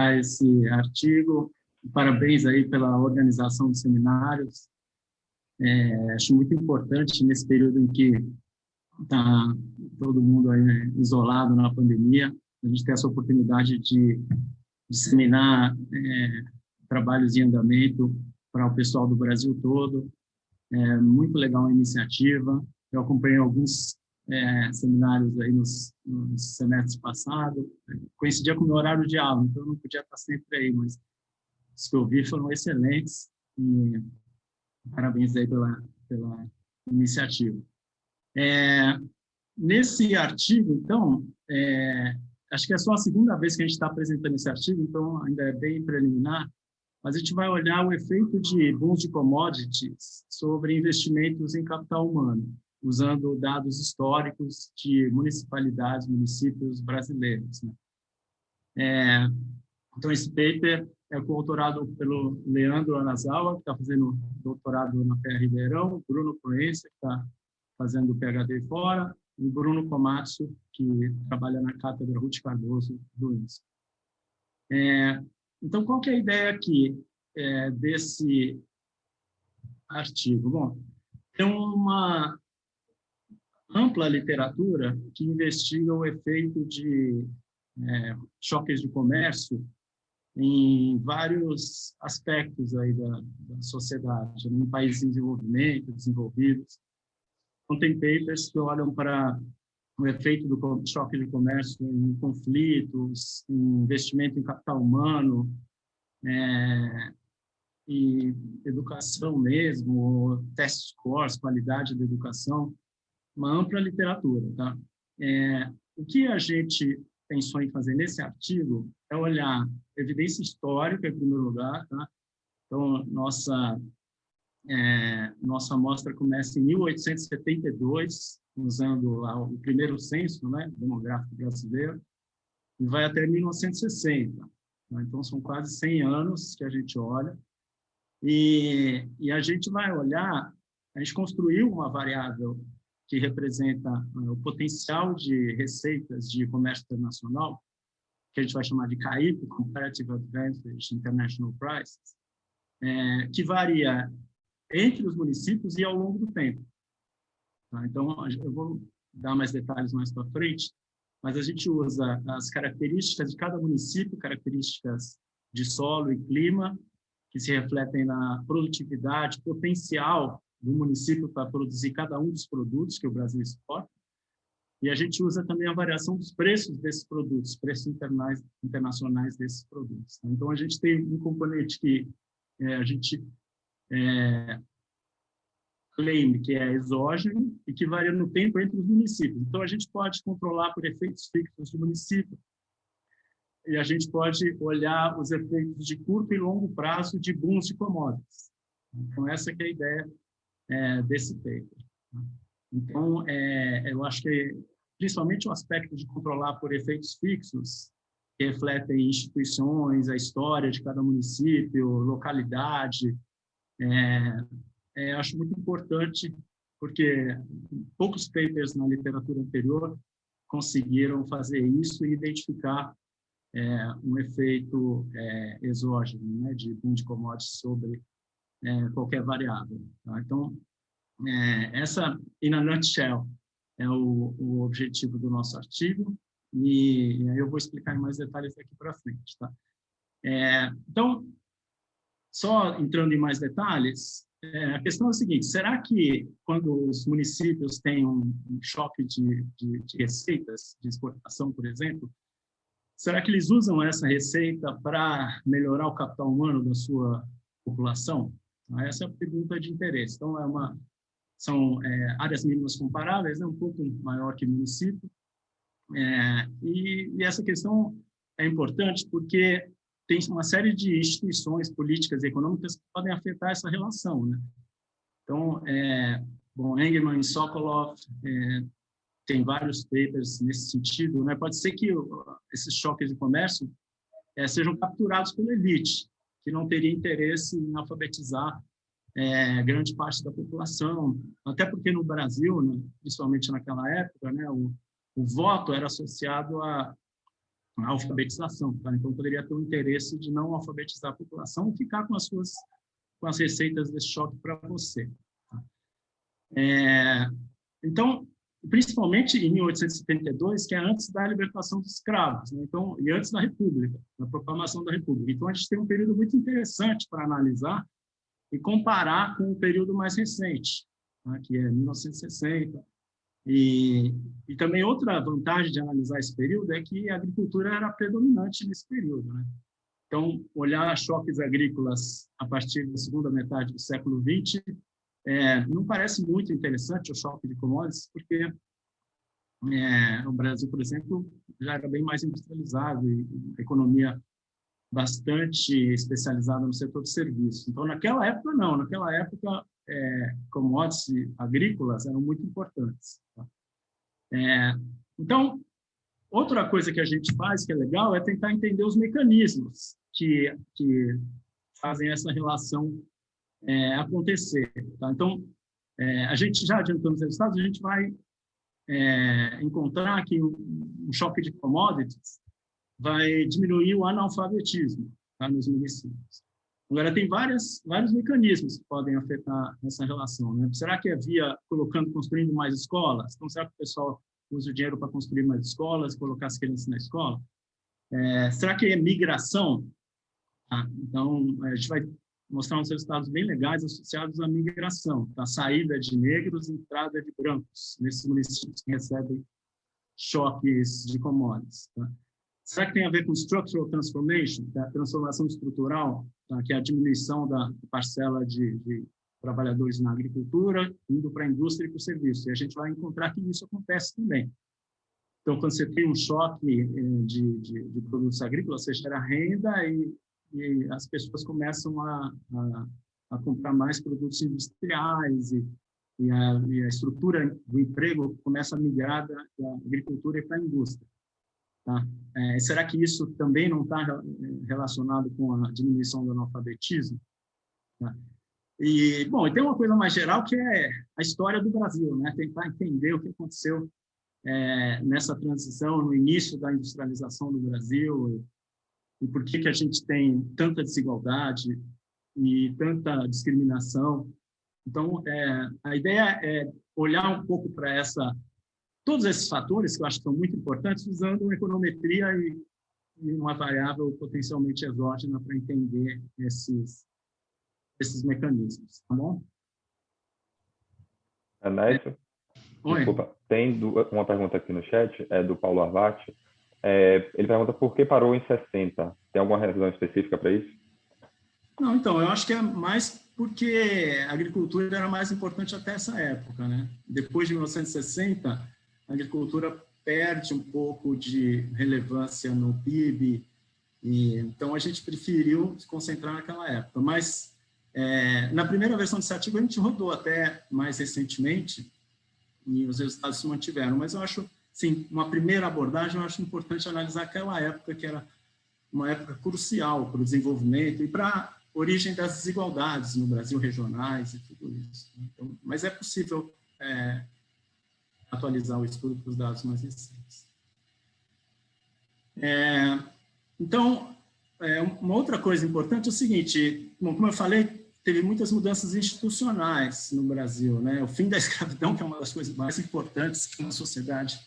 esse artigo. Parabéns aí pela organização dos seminários. Acho muito importante nesse período em que está todo mundo aí, né, isolado na pandemia, a gente ter essa oportunidade de disseminar trabalhos em andamento para o pessoal do Brasil todo. É muito legal a iniciativa. Eu acompanhei alguns seminários aí nos semestres passados. Coincidia com o meu horário de aula, então eu não podia estar sempre aí, mas os que eu vi foram excelentes e parabéns aí pela iniciativa. Nesse artigo, então, acho que é só a segunda vez que a gente está apresentando esse artigo, então ainda é bem preliminar, mas a gente vai olhar o efeito de booms de commodities sobre investimentos em capital humano, usando dados históricos de municipalidades, municípios brasileiros, né? Então, esse paper é coautorado pelo Leandro Anazawa, que está fazendo doutorado na FEA Ribeirão, Bruno Proença, que está fazendo PhD fora, e Bruno Komatsu, que trabalha na Cátedra Ruth Cardoso do INSPE. Então, qual que é a ideia aqui desse artigo? Bom, tem uma ampla literatura que investiga o efeito de choques de comércio em vários aspectos aí da sociedade, em países em desenvolvimento, desenvolvidos. Então, tem papers que olham para o efeito do choque de comércio em conflitos, em investimento em capital humano, e educação mesmo, test scores, qualidade da educação, uma ampla literatura, tá? O que a gente pensou em fazer nesse artigo é olhar evidência histórica, em primeiro lugar, tá? Então, nossa amostra começa em 1872, usando lá o primeiro censo, né, demográfico brasileiro, e vai até 1960. Né? Então, são quase 100 anos que a gente olha. E a gente vai olhar, a gente construiu uma variável que representa o potencial de receitas de comércio internacional, que a gente vai chamar de CAIP, Comparative Advantage International Prices, que varia entre os municípios e ao longo do tempo. Tá? Então, eu vou dar mais detalhes mais para frente, mas a gente usa as características de cada município, características de solo e clima, que se refletem na produtividade, potencial do município para produzir cada um dos produtos que o Brasil exporta, e a gente usa também a variação dos preços desses produtos, preços internacionais desses produtos. Então, a gente tem um componente que a gente claim que é exógeno e que varia no tempo entre os municípios. Então, a gente pode controlar por efeitos fixos do município e a gente pode olhar os efeitos de curto e longo prazo de booms de commodities. Então, essa que é a ideia desse paper. Então, eu acho que, principalmente o aspecto de controlar por efeitos fixos, que refletem instituições, a história de cada município, localidade, acho muito importante, porque poucos papers na literatura anterior conseguiram fazer isso e identificar um efeito exógeno, né, de boom de commodities sobre qualquer variável. Tá? Então, essa, in a nutshell, é o objetivo do nosso artigo, e aí eu vou explicar em mais detalhes daqui para frente. Tá? Então, só entrando em mais detalhes, a questão é a seguinte: será que quando os municípios têm um choque de receitas de exportação, por exemplo, será que eles usam essa receita para melhorar o capital humano da sua população? Essa é a pergunta de interesse. Então, são áreas mínimas comparáveis, né, um pouco maior que município, e essa questão é importante porque tem uma série de instituições políticas e econômicas que podem afetar essa relação, né? Então, Engelman e Sokolov tem vários papers nesse sentido, né? Pode ser que esses choques de comércio sejam capturados pela elite, que não teria interesse em alfabetizar grande parte da população, até porque no Brasil, né, principalmente naquela época, né, o voto era associado a a alfabetização. Tá? Então, poderia ter o interesse de não alfabetizar a população e ficar com as receitas desse choque para você. Tá? Então, principalmente em 1872, que é antes da libertação dos escravos, né? Então, e antes da República, da proclamação da República. Então, a gente tem um período muito interessante para analisar e comparar com o período mais recente, tá? Que é 1960. E também outra vantagem de analisar esse período é que a agricultura era predominante nesse período, né? Então, olhar choques agrícolas a partir da segunda metade do século XX não parece muito interessante o choque de commodities, porque o Brasil, por exemplo, já era bem mais industrializado e a economia bastante especializada no setor de serviços. Então, naquela época, não. Naquela época, commodities agrícolas eram muito importantes. Tá? Então, outra coisa que a gente faz, que é legal, é tentar entender os mecanismos que fazem essa relação acontecer. Tá? Então, a gente já adiantando os resultados, a gente vai encontrar que um choque de commodities vai diminuir o analfabetismo, tá, nos municípios. Agora, tem vários mecanismos que podem afetar essa relação. Né? Será que é via construindo mais escolas? Então, será que o pessoal usa o dinheiro para construir mais escolas, colocar as crianças na escola? Será que é migração? Ah, então, a gente vai mostrar uns resultados bem legais associados à migração, a saída de negros e entrada de brancos nesses municípios que recebem choques de commodities. Tá? Será que tem a ver com structural transformation, a transformação estrutural, tá? Que é a diminuição da parcela de trabalhadores na agricultura, indo para a indústria e para o serviço? E a gente vai encontrar que isso acontece também. Então, quando você tem um choque de produtos agrícolas, você gera renda e as pessoas começam a comprar mais produtos industriais e a estrutura do emprego começa a migrar da agricultura para a indústria. Tá? Será que isso também não está relacionado com a diminuição do analfabetismo? Tá? E tem uma coisa mais geral que é a história do Brasil, né? Tentar entender o que aconteceu nessa transição, no início da industrialização do Brasil, e por que a gente tem tanta desigualdade e tanta discriminação. Então, a ideia é olhar um pouco para todos esses fatores, que eu acho que são muito importantes, usando uma econometria e uma variável potencialmente exógena para entender esses mecanismos. Tá bom? Ernesto? Desculpa, tem uma pergunta aqui no chat, do Paulo Arvati. Ele pergunta por que parou em 60. Tem alguma razão específica para isso? Não, então, eu acho que é mais porque a agricultura era mais importante até essa época, né? Depois de 1960, a agricultura perde um pouco de relevância no PIB, então a gente preferiu se concentrar naquela época. Mas, na primeira versão desse artigo, a gente rodou até mais recentemente, e os resultados se mantiveram. Mas eu acho, sim, uma primeira abordagem, eu acho importante analisar aquela época, que era uma época crucial para o desenvolvimento e para a origem das desigualdades no Brasil, regionais e tudo isso. Então, mas é possível atualizar o estudo para os dados mais recentes. Então, uma outra coisa importante é o seguinte: como eu falei, teve muitas mudanças institucionais no Brasil, né? O fim da escravidão, que é uma das coisas mais importantes que uma sociedade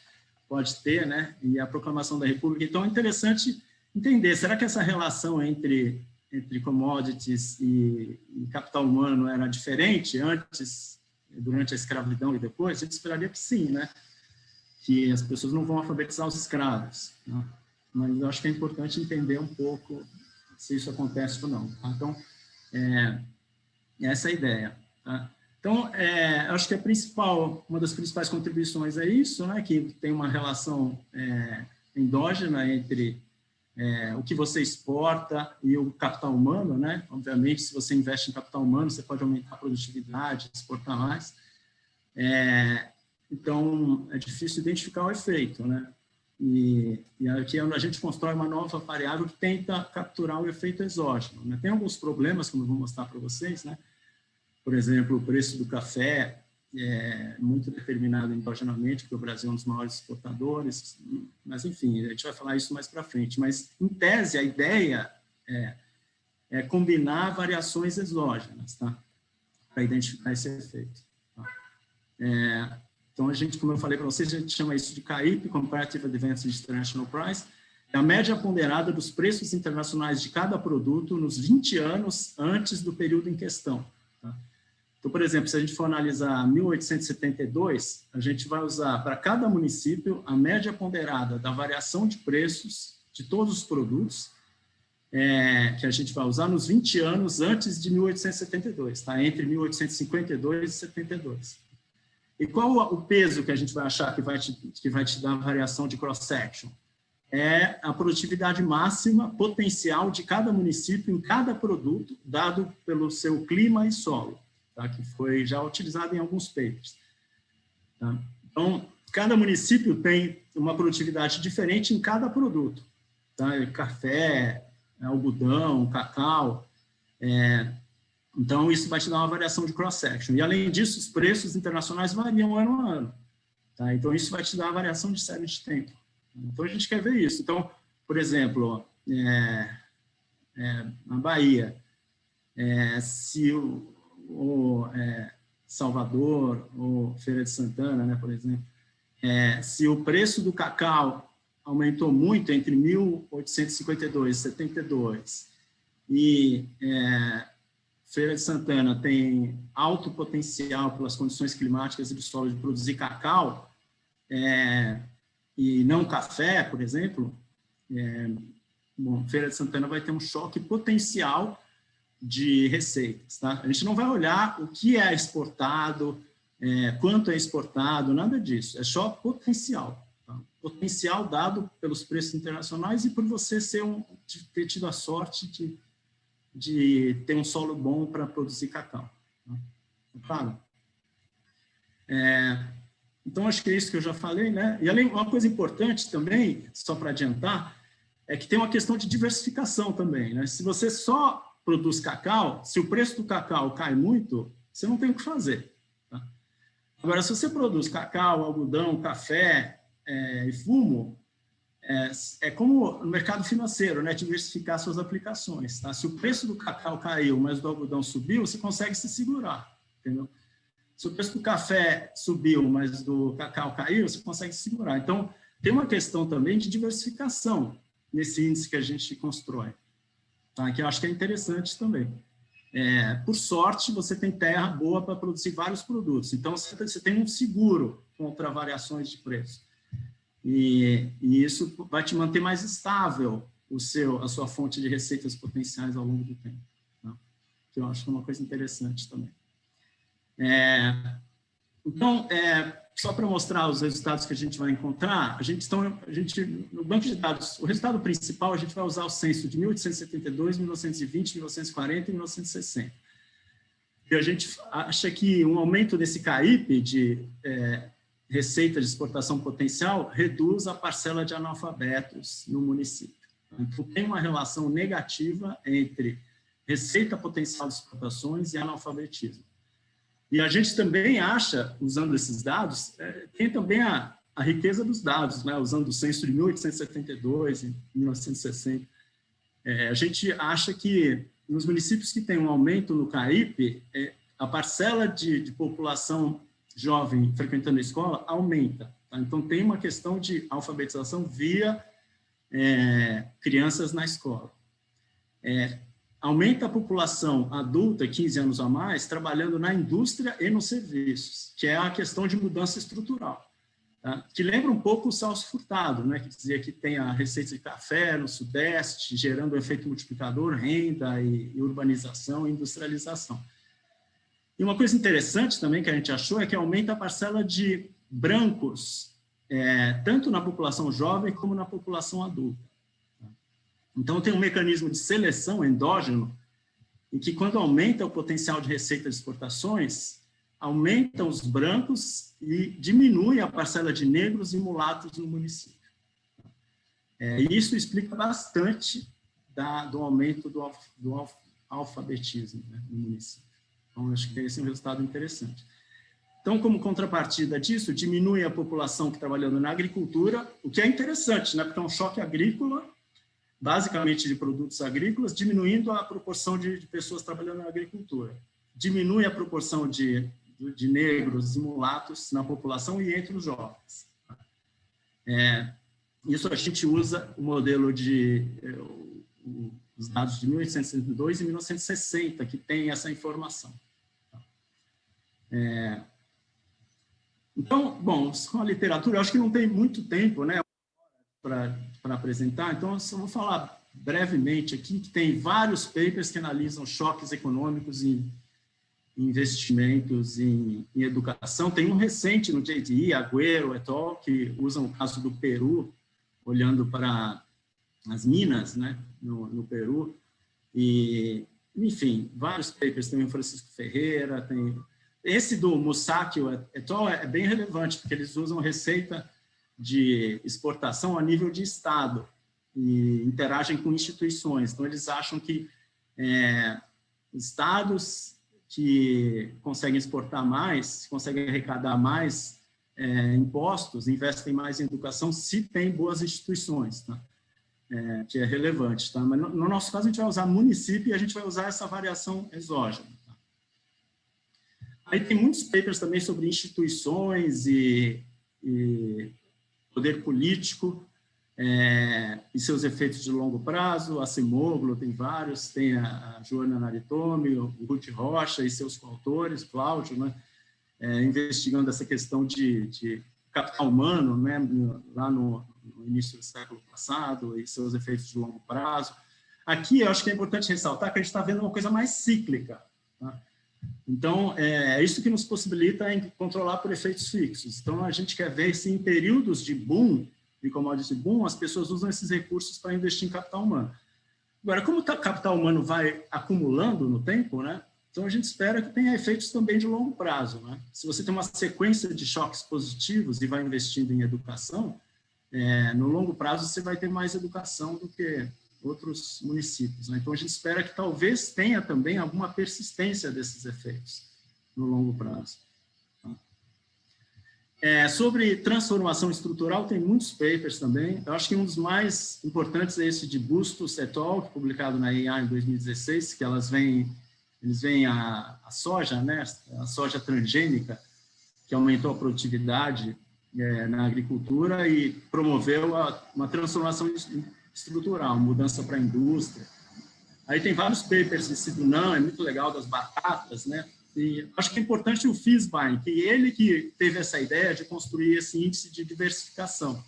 pode ter, né? E a proclamação da República. Então, é interessante entender, será que essa relação entre commodities e capital humano era diferente antes, durante a escravidão e depois? A gente esperaria que sim, né? Que as pessoas não vão alfabetizar os escravos, né? Mas eu acho que é importante entender um pouco se isso acontece ou não. Tá? Então, essa é a ideia. Tá? Então, acho que uma das principais contribuições é isso, né? Que tem uma relação endógena entre o que você exporta e o capital humano, né? Obviamente, se você investe em capital humano, você pode aumentar a produtividade, exportar mais. Então, é difícil identificar o efeito, né? E aqui a gente constrói uma nova variável que tenta capturar o efeito exógeno, né? Tem alguns problemas, como eu vou mostrar para vocês, né? Por exemplo, o preço do café muito determinado endogenamente, porque o Brasil é um dos maiores exportadores, mas, enfim, a gente vai falar isso mais para frente. Mas, em tese, a ideia é combinar variações exógenas, tá? Para identificar esse efeito. Tá? Então, a gente, como eu falei para vocês, a gente chama isso de CAIP, Comparative Advantage International Price, é a média ponderada dos preços internacionais de cada produto nos 20 anos antes do período em questão. Tá? Então, por exemplo, se a gente for analisar 1872, a gente vai usar para cada município a média ponderada da variação de preços de todos os produtos, que a gente vai usar nos 20 anos antes de 1872, tá? Entre 1852 e 72. E qual o peso que a gente vai achar que vai te dar a variação de cross-section? É a produtividade máxima potencial de cada município em cada produto, dado pelo seu clima e solo, tá? Que foi já utilizado em alguns papers. Tá? Então, cada município tem uma produtividade diferente em cada produto. Tá? Café, algodão, cacau. Então, isso vai te dar uma variação de cross-section. E, além disso, os preços internacionais variam ano a ano. Tá? Então, isso vai te dar uma variação de série de tempo. Então, a gente quer ver isso. Então, por exemplo, na Bahia, se Salvador ou Feira de Santana, né, por exemplo, se o preço do cacau aumentou muito entre 1852 e 72 e Feira de Santana tem alto potencial pelas condições climáticas e do solo de produzir cacau, e não café, por exemplo, Feira de Santana vai ter um choque potencial de receitas. Tá? A gente não vai olhar o que é exportado, quanto é exportado, nada disso. É só potencial. Tá? Potencial dado pelos preços internacionais e por você ter tido a sorte de ter um solo bom para produzir cacau. Tá? Claro. Então, acho que é isso que eu já falei, né? E, além, uma coisa importante também, só para adiantar, é que tem uma questão de diversificação também, né? Se você só produz cacau, se o preço do cacau cai muito, você não tem o que fazer. Tá? Agora, se você produz cacau, algodão, café e fumo, é como no mercado financeiro, né? Diversificar suas aplicações. Tá? Se o preço do cacau caiu, mas do algodão subiu, você consegue se segurar, entendeu? Se o preço do café subiu, mas do cacau caiu, você consegue segurar. Então, tem uma questão também de diversificação nesse índice que a gente constrói, tá? Que eu acho que é interessante também. Por sorte, você tem terra boa para produzir vários produtos. Então, você tem um seguro contra variações de preço. E isso vai te manter mais estável a sua fonte de receitas potenciais ao longo do tempo. Tá? Que eu acho que é uma coisa interessante também. Então, só para mostrar os resultados que a gente vai encontrar, no banco de dados, o resultado principal, a gente vai usar o censo de 1872, 1920, 1940 e 1960. E a gente acha que um aumento desse CAIP de receita de exportação potencial reduz a parcela de analfabetos no município. Então, tem uma relação negativa entre receita potencial de exportações e analfabetismo. E a gente também acha, usando esses dados, tem também a riqueza dos dados, né? Usando o censo de 1872 e 1960. A gente acha que nos municípios que tem um aumento no CAIP, a parcela de população jovem frequentando a escola aumenta. Tá? Então, tem uma questão de alfabetização via crianças na escola. Aumenta a população adulta, 15 anos a mais, trabalhando na indústria e nos serviços, que é a questão de mudança estrutural. Tá? Que lembra um pouco o Celso Furtado, né? Que dizia que tem a receita de café no Sudeste, gerando um efeito multiplicador, renda e urbanização e industrialização. E uma coisa interessante também que a gente achou é que aumenta a parcela de brancos, tanto na população jovem como na população adulta. Então, tem um mecanismo de seleção endógeno, em que, quando aumenta o potencial de receita de exportações, aumentam os brancos e diminui a parcela de negros e mulatos no município. E isso explica bastante do aumento do alfabetismo, né, no município. Então, acho que esse é um resultado interessante. Então, como contrapartida disso, diminui a população que trabalhando na agricultura, o que é interessante, né? Porque é um choque agrícola, basicamente de produtos agrícolas, diminuindo a proporção de pessoas trabalhando na agricultura. Diminui a proporção de negros e mulatos na população e entre os jovens. Isso a gente usa o modelo os dados de 1862 e 1960, que tem essa informação. Então, bom, com a literatura, eu acho que não tem muito tempo, né, para apresentar, então eu só vou falar brevemente aqui que tem vários papers que analisam choques econômicos em investimentos em educação. Tem um recente no JDE, Agüero et al., que usam o caso do Peru, olhando para as minas, né, no Peru, e, enfim, vários papers, tem o Francisco Ferreira, tem... Esse do Musacchio et al. É bem relevante, porque eles usam receita de exportação a nível de Estado e interagem com instituições. Então, eles acham que estados que conseguem exportar mais, conseguem arrecadar mais impostos, investem mais em educação, se tem boas instituições, tá? Que é relevante. Tá? Mas, no nosso caso, a gente vai usar município e a gente vai usar essa variação exógena. Tá? Aí tem muitos papers também sobre instituições e poder político e seus efeitos de longo prazo. A Acemoglu tem vários, tem a Joana Naritomi, o Ruth Rocha e seus coautores, Cláudio, né, investigando essa questão de capital humano, né, lá no início do século passado, e seus efeitos de longo prazo. Aqui, eu acho que é importante ressaltar que a gente está vendo uma coisa mais cíclica. Tá? Então, é isso que nos possibilita controlar por efeitos fixos. Então, a gente quer ver se em períodos de boom, de commodity boom, as pessoas usam esses recursos para investir em capital humano. Agora, como o capital humano vai acumulando no tempo, né? Então, a gente espera que tenha efeitos também de longo prazo. Né? Se você tem uma sequência de choques positivos e vai investindo em educação, no longo prazo você vai ter mais educação do que outros municípios. Né? Então, a gente espera que talvez tenha também alguma persistência desses efeitos no longo prazo. Sobre transformação estrutural, tem muitos papers também. Eu acho que um dos mais importantes é esse de Bustos et al., publicado na EIA em 2016, que eles veem a soja, né? A soja transgênica, que aumentou a produtividade na agricultura e promoveu uma transformação estrutural, mudança para a indústria. Aí tem vários papers desse Dunan, é muito legal, das batatas, né? E acho que é importante o Fisbein, que ele que teve essa ideia de construir esse índice de diversificação.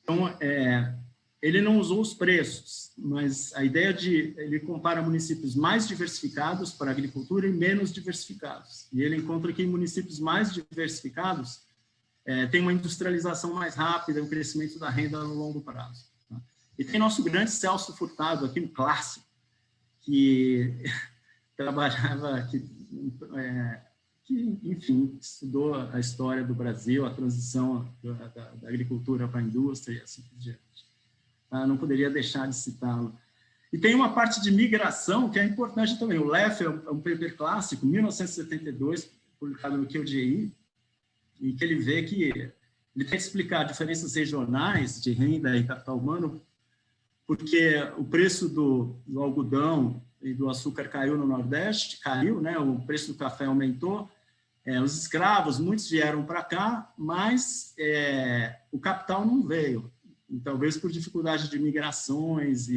Então, ele não usou os preços, mas a ideia ele compara municípios mais diversificados para a agricultura e menos diversificados. E ele encontra que em municípios mais diversificados tem uma industrialização mais rápida, um crescimento da renda no longo prazo. Tá? E tem nosso grande Celso Furtado, aqui no clássico, que trabalhava, que, enfim, estudou a história do Brasil, a transição da agricultura para a indústria e assim por diante. Não poderia deixar de citá-lo. E tem uma parte de migração que é importante também. O LEF é um paper clássico, 1972, publicado no QGI, e que ele vê que ele tem que explicar diferenças regionais de renda e capital humano, porque o preço do algodão e do açúcar caiu no Nordeste, né? O preço do café aumentou, os escravos, muitos vieram para cá, mas o capital não veio, e talvez por dificuldade de migrações.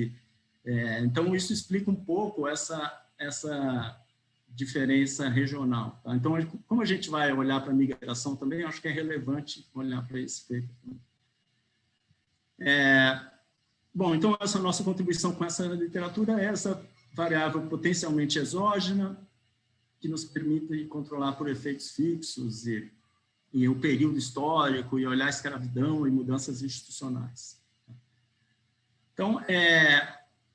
Então, isso explica um pouco essa diferença regional. Tá? Então, como a gente vai olhar para a migração também, acho que é relevante olhar para esse paper também. Bom, então, essa nossa contribuição com essa literatura é essa variável potencialmente exógena, que nos permite controlar por efeitos fixos e o período histórico, e olhar a escravidão e mudanças institucionais. Então,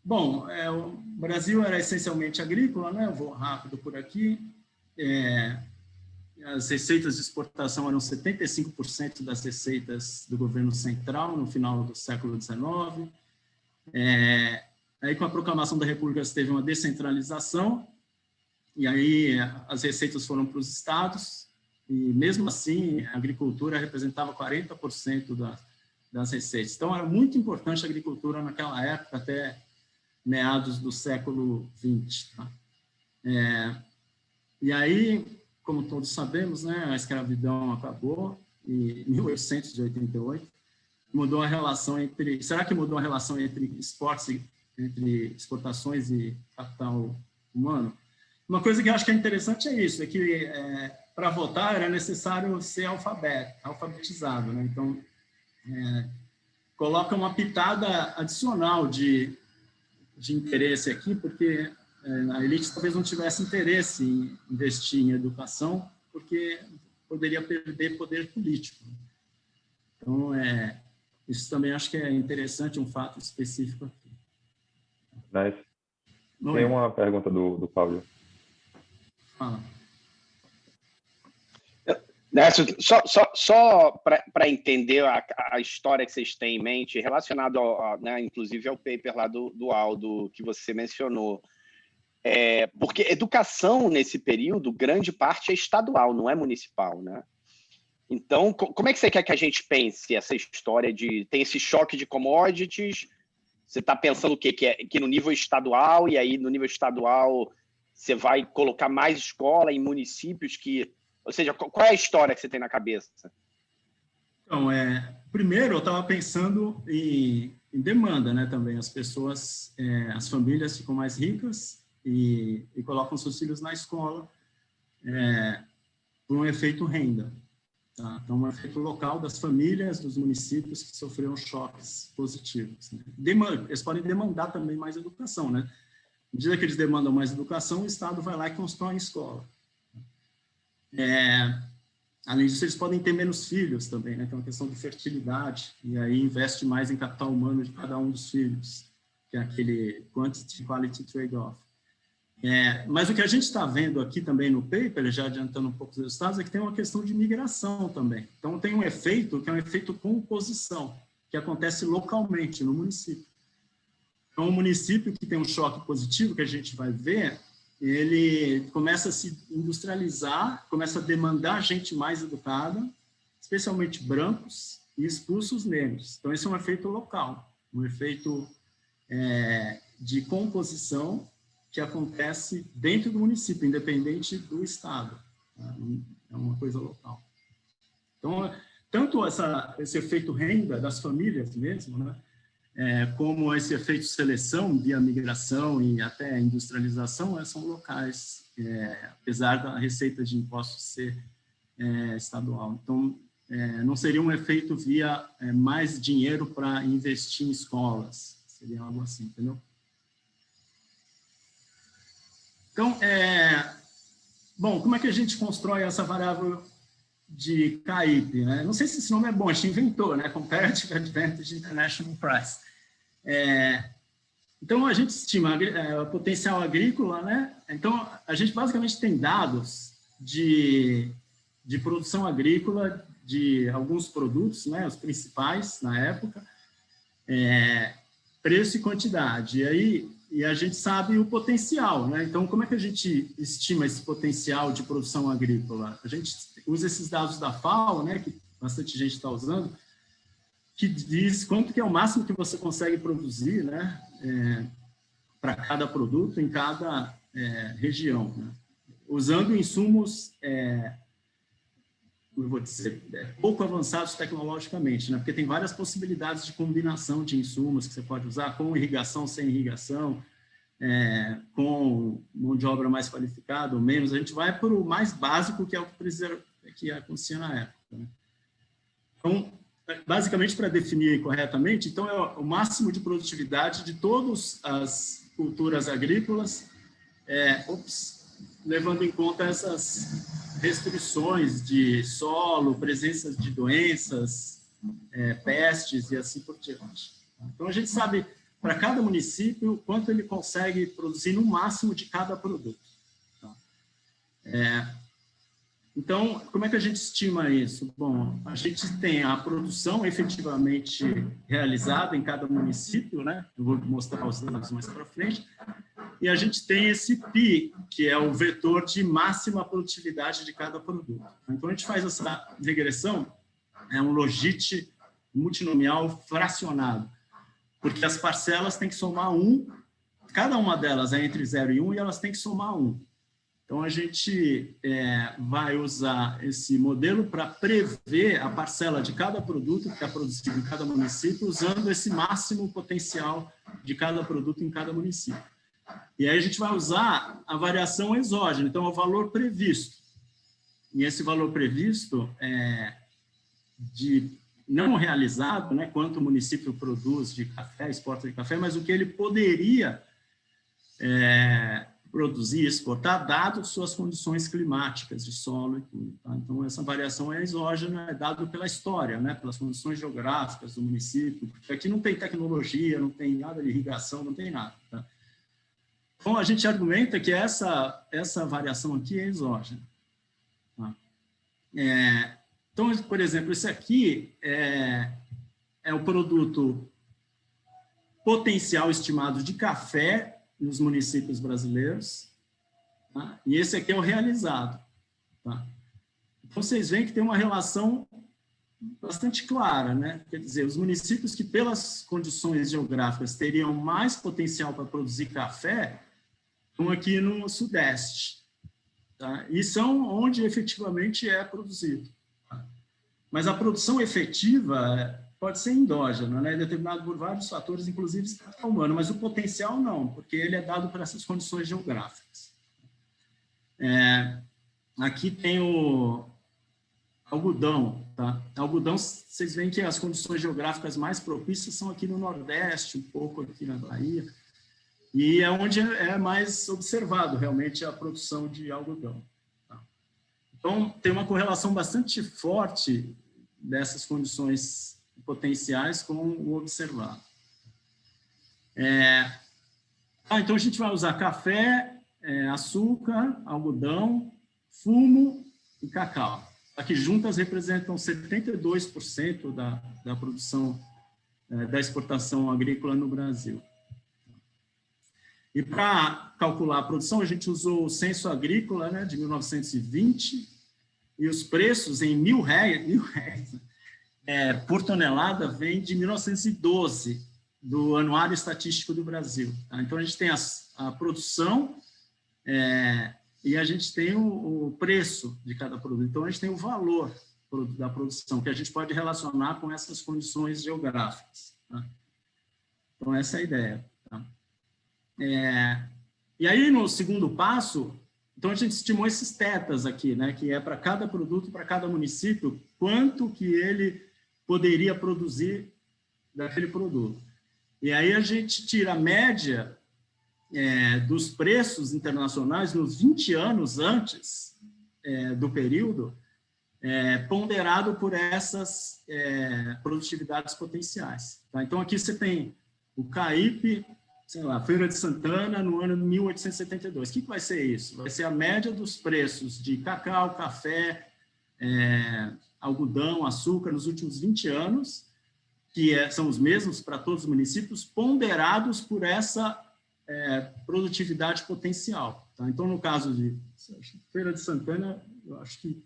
o Brasil era essencialmente agrícola, né? Eu vou rápido por aqui. As receitas de exportação eram 75% das receitas do governo central no final do século XIX. Aí, com a proclamação da República, teve uma descentralização, e aí as receitas foram para os estados, e mesmo assim a agricultura representava 40% das receitas. Então era muito importante a agricultura naquela época, até meados do século XX. Tá? E aí, como todos sabemos, né, a escravidão acabou em 1888, mudou a relação entre... Será que mudou a relação entre exportações e capital humano? Uma coisa que eu acho que é interessante é isso, é que para votar era necessário ser alfabetizado, né? Então, coloca uma pitada adicional de interesse aqui, porque a elite talvez não tivesse interesse em investir em educação, porque poderia perder poder político. Então, isso também acho que é interessante, um fato específico aqui. Nice. Tem uma pergunta do Paulo. Fala. Só para entender a história que vocês têm em mente, relacionado, né, inclusive ao paper lá do Aldo, que você mencionou. Porque educação, nesse período, grande parte é estadual, não é municipal, né? Então, como é que você quer que a gente pense essa história de... Tem esse choque de commodities, você está pensando o quê? Que no nível estadual, e aí no nível estadual você vai colocar mais escola em municípios que... Ou seja, qual é a história que você tem na cabeça? Então, primeiro eu estava pensando em demanda, né, também. As pessoas, as famílias ficam mais ricas e colocam seus filhos na escola por um efeito renda. Tá? Então, um efeito local das famílias, dos municípios que sofreram choques positivos. Né? Eles podem demandar também mais educação, né? À medida que eles demandam mais educação, o Estado vai lá e constrói escola. Além disso, eles podem ter menos filhos também, né? Tem uma questão de fertilidade, e aí investe mais em capital humano de cada um dos filhos, que é aquele quantity-quality trade-off. Mas o que a gente está vendo aqui também no paper, já adiantando um pouco os resultados, é que tem uma questão de migração também. Então, tem um efeito que é um efeito composição, que acontece localmente no município. Então, um município que tem um choque positivo, que a gente vai ver, ele começa a se industrializar, começa a demandar gente mais educada, especialmente brancos, e expulsa os negros. Então, esse é um efeito local, um efeito de composição que acontece dentro do município, independente do estado. É uma coisa local. Então, tanto esse efeito renda das famílias mesmo, né, como esse efeito seleção via migração e até industrialização, são locais, apesar da receita de impostos ser estadual. Então, não seria um efeito via mais dinheiro para investir em escolas, seria algo assim, entendeu? Então, bom, como é que a gente constrói essa variável de CAIP, né? Não sei se esse nome é bom, a gente inventou, né? Comparative Advantage International Price. Então, a gente estima o potencial agrícola, né? Então, a gente basicamente tem dados de produção agrícola de alguns produtos, né? Os principais na época, preço e quantidade. E a gente sabe o potencial, né? Então, como é que a gente estima esse potencial de produção agrícola? A gente usa esses dados da FAO, né, que bastante gente está usando, que diz quanto que é o máximo que você consegue produzir, né, para cada produto em cada região, né? Usando insumos, eu vou dizer, pouco avançados tecnologicamente, né? Porque tem várias possibilidades de combinação de insumos que você pode usar, com irrigação, sem irrigação, com mão de obra mais qualificada ou menos. A gente vai para o mais básico, que é o que acontecia na época, né? Então, basicamente, para definir corretamente, então, é o máximo de produtividade de todas as culturas agrícolas, levando em conta essas restrições de solo, presença de doenças, pestes e assim por diante. Então, a gente sabe, para cada município, quanto ele consegue produzir no máximo de cada produto. Então, como é que a gente estima isso? Bom, a gente tem a produção efetivamente realizada em cada município, né? Eu vou mostrar os dados mais para frente. E a gente tem esse PI, que é o vetor de máxima produtividade de cada produto. Então, a gente faz essa regressão, é um logit multinomial fracionado, porque as parcelas têm que somar 1, cada uma delas é entre 0 e 1, e elas têm que somar 1. Então, a gente vai usar esse modelo para prever a parcela de cada produto que está produzido em cada município, usando esse máximo potencial de cada produto em cada município. E aí a gente vai usar a variação exógena, então é o valor previsto. E esse valor previsto é de não realizado, né, quanto o município produz de café, exporta de café, mas o que ele poderia produzir e exportar, dado suas condições climáticas de solo e tudo. Tá? Então, essa variação é exógena, é dado pela história, né, pelas condições geográficas do município, porque aqui não tem tecnologia, não tem nada de irrigação, não tem nada. Tá? Então, a gente argumenta que essa variação aqui é exógena. Tá? Então, por exemplo, esse aqui é o produto potencial estimado de café nos municípios brasileiros, tá? E esse aqui é o realizado. Tá? Então, vocês veem que tem uma relação bastante clara, né? Quer dizer, os municípios que, pelas condições geográficas, teriam mais potencial para produzir café, estão aqui no Sudeste, tá? E são onde efetivamente é produzido. Tá? Mas a produção efetiva pode ser endógena, né? Determinado por vários fatores, inclusive capital humano, mas o potencial não, porque ele é dado por essas condições geográficas. Aqui tem o algodão, tá? Algodão, vocês veem que as condições geográficas mais propícias são aqui no Nordeste, um pouco aqui na Bahia, e é onde é mais observado realmente a produção de algodão. Tá? Então, tem uma correlação bastante forte dessas condições potenciais com o observado. Então, a gente vai usar café, açúcar, algodão, fumo e cacau. Aqui juntas representam 72% da produção, da exportação agrícola no Brasil. E para calcular a produção, a gente usou o Censo Agrícola, né, de 1920, e os preços em R$ 1.000 por tonelada vem de 1912, do Anuário Estatístico do Brasil. Tá? Então, a gente tem a produção e a gente tem o preço de cada produto. Então, a gente tem o valor da produção, que a gente pode relacionar com essas condições geográficas. Tá? Então, essa é a ideia. Tá? E aí, no segundo passo, então a gente estimou esses tetas aqui, né, que é para cada produto, para cada município, quanto que ele poderia produzir daquele produto. E aí a gente tira a média dos preços internacionais nos 20 anos antes do período, ponderado por essas produtividades potenciais. Tá? Então, aqui você tem o CAIP, sei lá, Feira de Santana, no ano de 1872. O que vai ser isso? Vai ser a média dos preços de cacau, café, algodão, açúcar, nos últimos 20 anos, que são os mesmos para todos os municípios, ponderados por essa produtividade potencial. Tá? Então, no caso de Feira de Santana, eu acho que,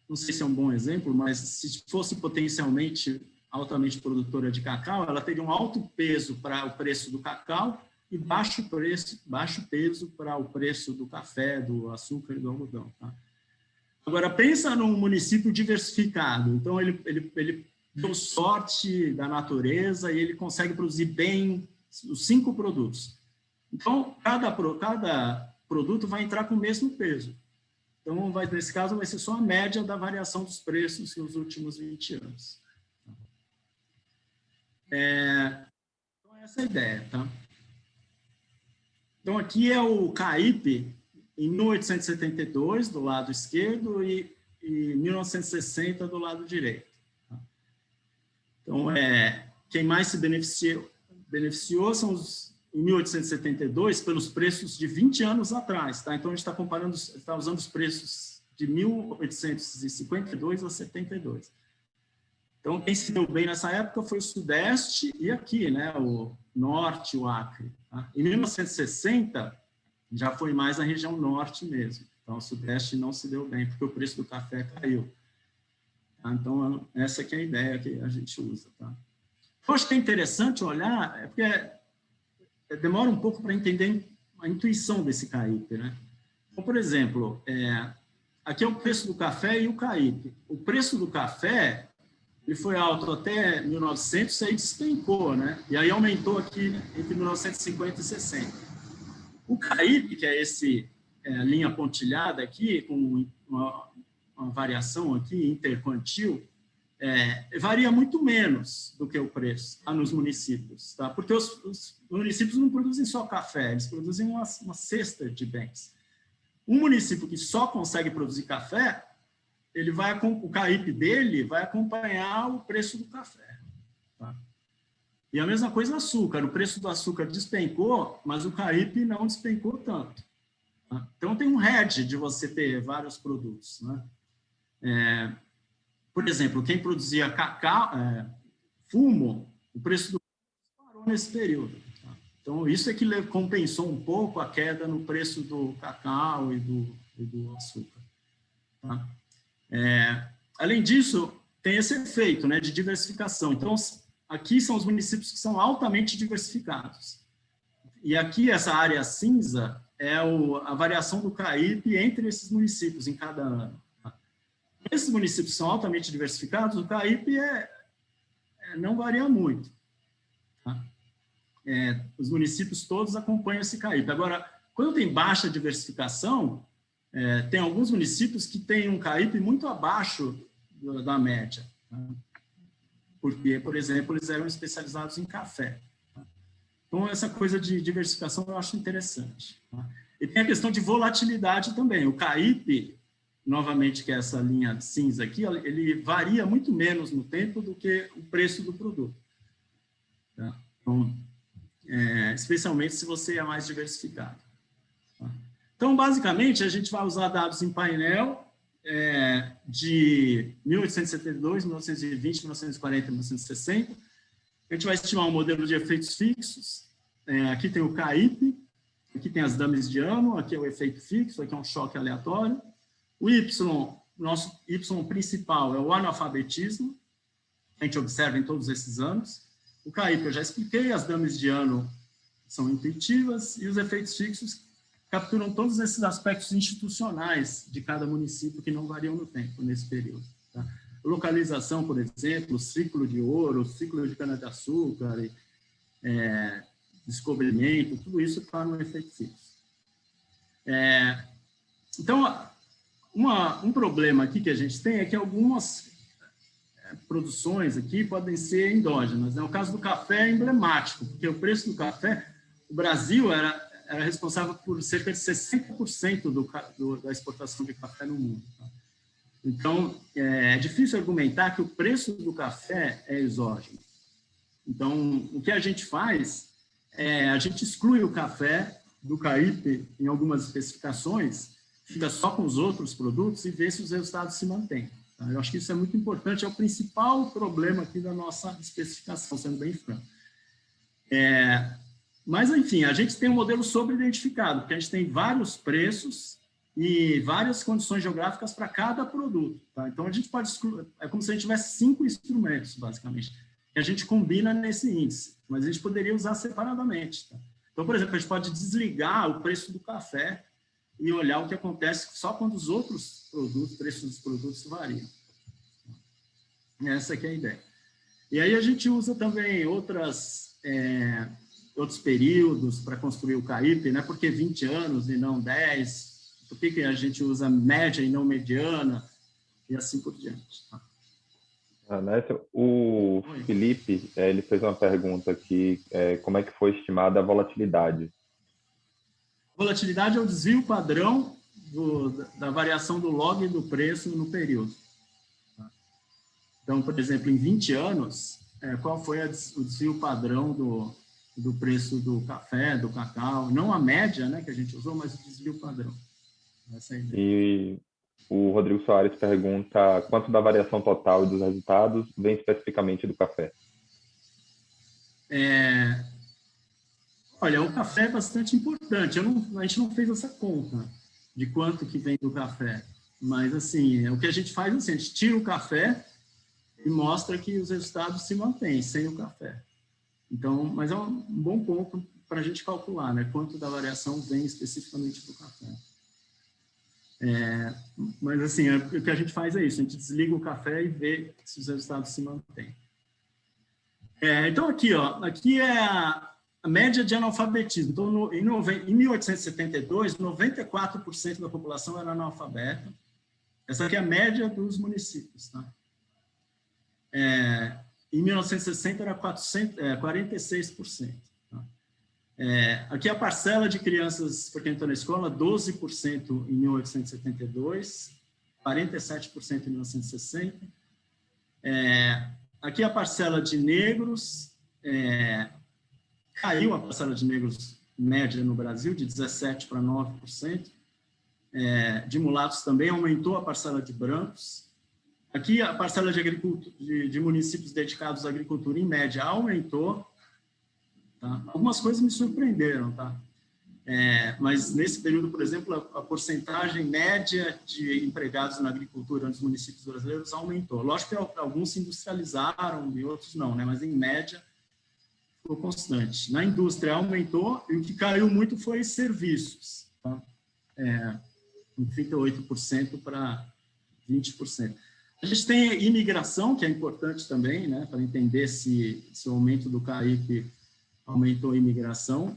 não sei se é um bom exemplo, mas se fosse potencialmente altamente produtora de cacau, ela teria um alto peso para o preço do cacau e baixo peso para o preço do café, do açúcar e do algodão. Tá? Agora, pensa num município diversificado. Então, ele deu sorte da natureza e ele consegue produzir bem os 5 produtos. Então, cada produto vai entrar com o mesmo peso. Então, nesse caso, vai ser só a média da variação dos preços nos últimos 20 anos. Então, essa é a ideia, tá? Então, aqui é o CAIP em 1872, do lado esquerdo, e 1960, do lado direito. Tá? Então, quem mais se beneficiou são os, em 1872, pelos preços de 20 anos atrás. Tá? Então, a gente está usando os preços de 1852 a 72. Então, quem se deu bem nessa época foi o Sudeste e aqui, né, o Norte, o Acre. Tá? Em 1960, já foi mais na região norte mesmo. Então, o sudeste não se deu bem, porque o preço do café caiu. Tá? Então, essa que é a ideia que a gente usa. Tá? Eu acho que é interessante olhar, porque demora um pouco para entender a intuição desse CAIP, né? Então, por exemplo, aqui é o preço do café e o CAIP. O preço do café ele foi alto até 1900, aí despencou, né? E aí aumentou aqui entre 1950 e 60. O CAIP, que é esse linha pontilhada aqui, com uma variação aqui interquantil, varia muito menos do que o preço nos municípios, tá? Porque os municípios não produzem só café, eles produzem uma cesta de bens. Um município que só consegue produzir café, o CAIP dele vai acompanhar o preço do café. Tá? E a mesma coisa açúcar. O preço do açúcar despencou, mas o CAIP não despencou tanto. Tá? Então, tem um hedge de você ter vários produtos. Né? Por exemplo, quem produzia cacau, fumo, o preço do parou nesse período. Tá? Então, isso é que compensou um pouco a queda no preço do cacau e do açúcar. Tá? Além disso, tem esse efeito, né, de diversificação. Então, aqui são os municípios que são altamente diversificados. E aqui, essa área cinza é a variação do CAIP entre esses municípios em cada ano. Tá? Esses municípios são altamente diversificados, o CAIP não varia muito. Tá? Os municípios todos acompanham esse CAIP. Agora, quando tem baixa diversificação, tem alguns municípios que têm um CAIP muito abaixo da média. Tá? Porque, por exemplo, eles eram especializados em café. Tá? Então, essa coisa de diversificação eu acho interessante. Tá? E tem a questão de volatilidade também. O CAIP, novamente, que é essa linha cinza aqui, ele varia muito menos no tempo do que o preço do produto. Tá? Então, especialmente se você é mais diversificado. Tá? Então, basicamente, a gente vai usar dados em painel de 1872, 1920, 1940 e 1960. A gente vai estimar um modelo de efeitos fixos. Aqui tem o CAIP, aqui tem as dummies de ano, aqui é o efeito fixo, aqui é um choque aleatório. O Y, nosso Y principal é o analfabetismo, a gente observa em todos esses anos. O CAIP eu já expliquei, as dummies de ano são intuitivas, e os efeitos fixos capturam todos esses aspectos institucionais de cada município que não variam no tempo, nesse período. Tá? Localização, por exemplo, ciclo de ouro, ciclo de cana-de-açúcar, descobrimento, tudo isso está no efeito fixo. Então, um problema aqui que a gente tem é que algumas produções aqui podem ser endógenas. Né? O caso do café é emblemático, porque o preço do café, o Brasil era responsável por cerca de 60% da exportação de café no mundo. Tá? Então, é difícil argumentar que o preço do café é exógeno. Então, o que a gente faz a gente exclui o café do CAIP em algumas especificações, fica só com os outros produtos e vê se os resultados se mantêm. Tá? Eu acho que isso é muito importante, é o principal problema aqui da nossa especificação, sendo bem franco. Mas, enfim, a gente tem um modelo sobre-identificado, porque a gente tem vários preços e várias condições geográficas para cada produto. Tá? Então, a gente pode excluir, é como se a gente tivesse 5 instrumentos, basicamente, que a gente combina nesse índice, mas a gente poderia usar separadamente. Tá? Então, por exemplo, a gente pode desligar o preço do café e olhar o que acontece só quando os outros produtos, preços dos produtos variam. Essa aqui é a ideia. E aí a gente usa também outros períodos para construir o CAIP, né? Por que 20 anos e não 10? Por que a gente usa média e não mediana? E assim por diante. Tá? O Felipe, ele fez uma pergunta aqui, como é que foi estimada a volatilidade? Volatilidade é o desvio padrão da variação do log do preço no período. Tá? Então, por exemplo, em 20 anos, qual foi o desvio padrão do preço do café, do cacau? Não a média, né, que a gente usou, mas o desvio padrão. Essa é a ideia. E o Rodrigo Soares pergunta quanto da variação total dos resultados vem especificamente do café? Olha, o café é bastante importante. A gente não fez essa conta de quanto que vem do café. Mas, assim, o que a gente faz é assim, a gente tira o café e mostra que os resultados se mantêm sem o café. Então, mas é um bom ponto para a gente calcular, né? Quanto da variação vem especificamente do café. Mas, assim, o que a gente faz é isso. A gente desliga o café e vê se os resultados se mantêm. Então, aqui, ó, aqui é a média de analfabetismo. Então, em 1872, 94% da população era analfabeta. Essa aqui é a média dos municípios, tá? Em 1960 era 46%. Tá? Aqui a parcela de crianças frequentando a escola, 12% em 1872, 47% em 1960. Aqui a parcela de negros, caiu a parcela de negros média no Brasil, de 17% para 9%. De mulatos também aumentou a parcela de brancos. Aqui a parcela de municípios dedicados à agricultura, em média, aumentou. Tá? Algumas coisas me surpreenderam, tá? Mas nesse período, por exemplo, a porcentagem média de empregados na agricultura nos municípios brasileiros aumentou. Lógico que alguns se industrializaram e outros não, né? Mas em média ficou constante. Na indústria aumentou e o que caiu muito foi serviços, tá? Em 38% para 20%. A gente tem imigração, que é importante também, né? Para entender se o aumento do CAIP aumentou a imigração.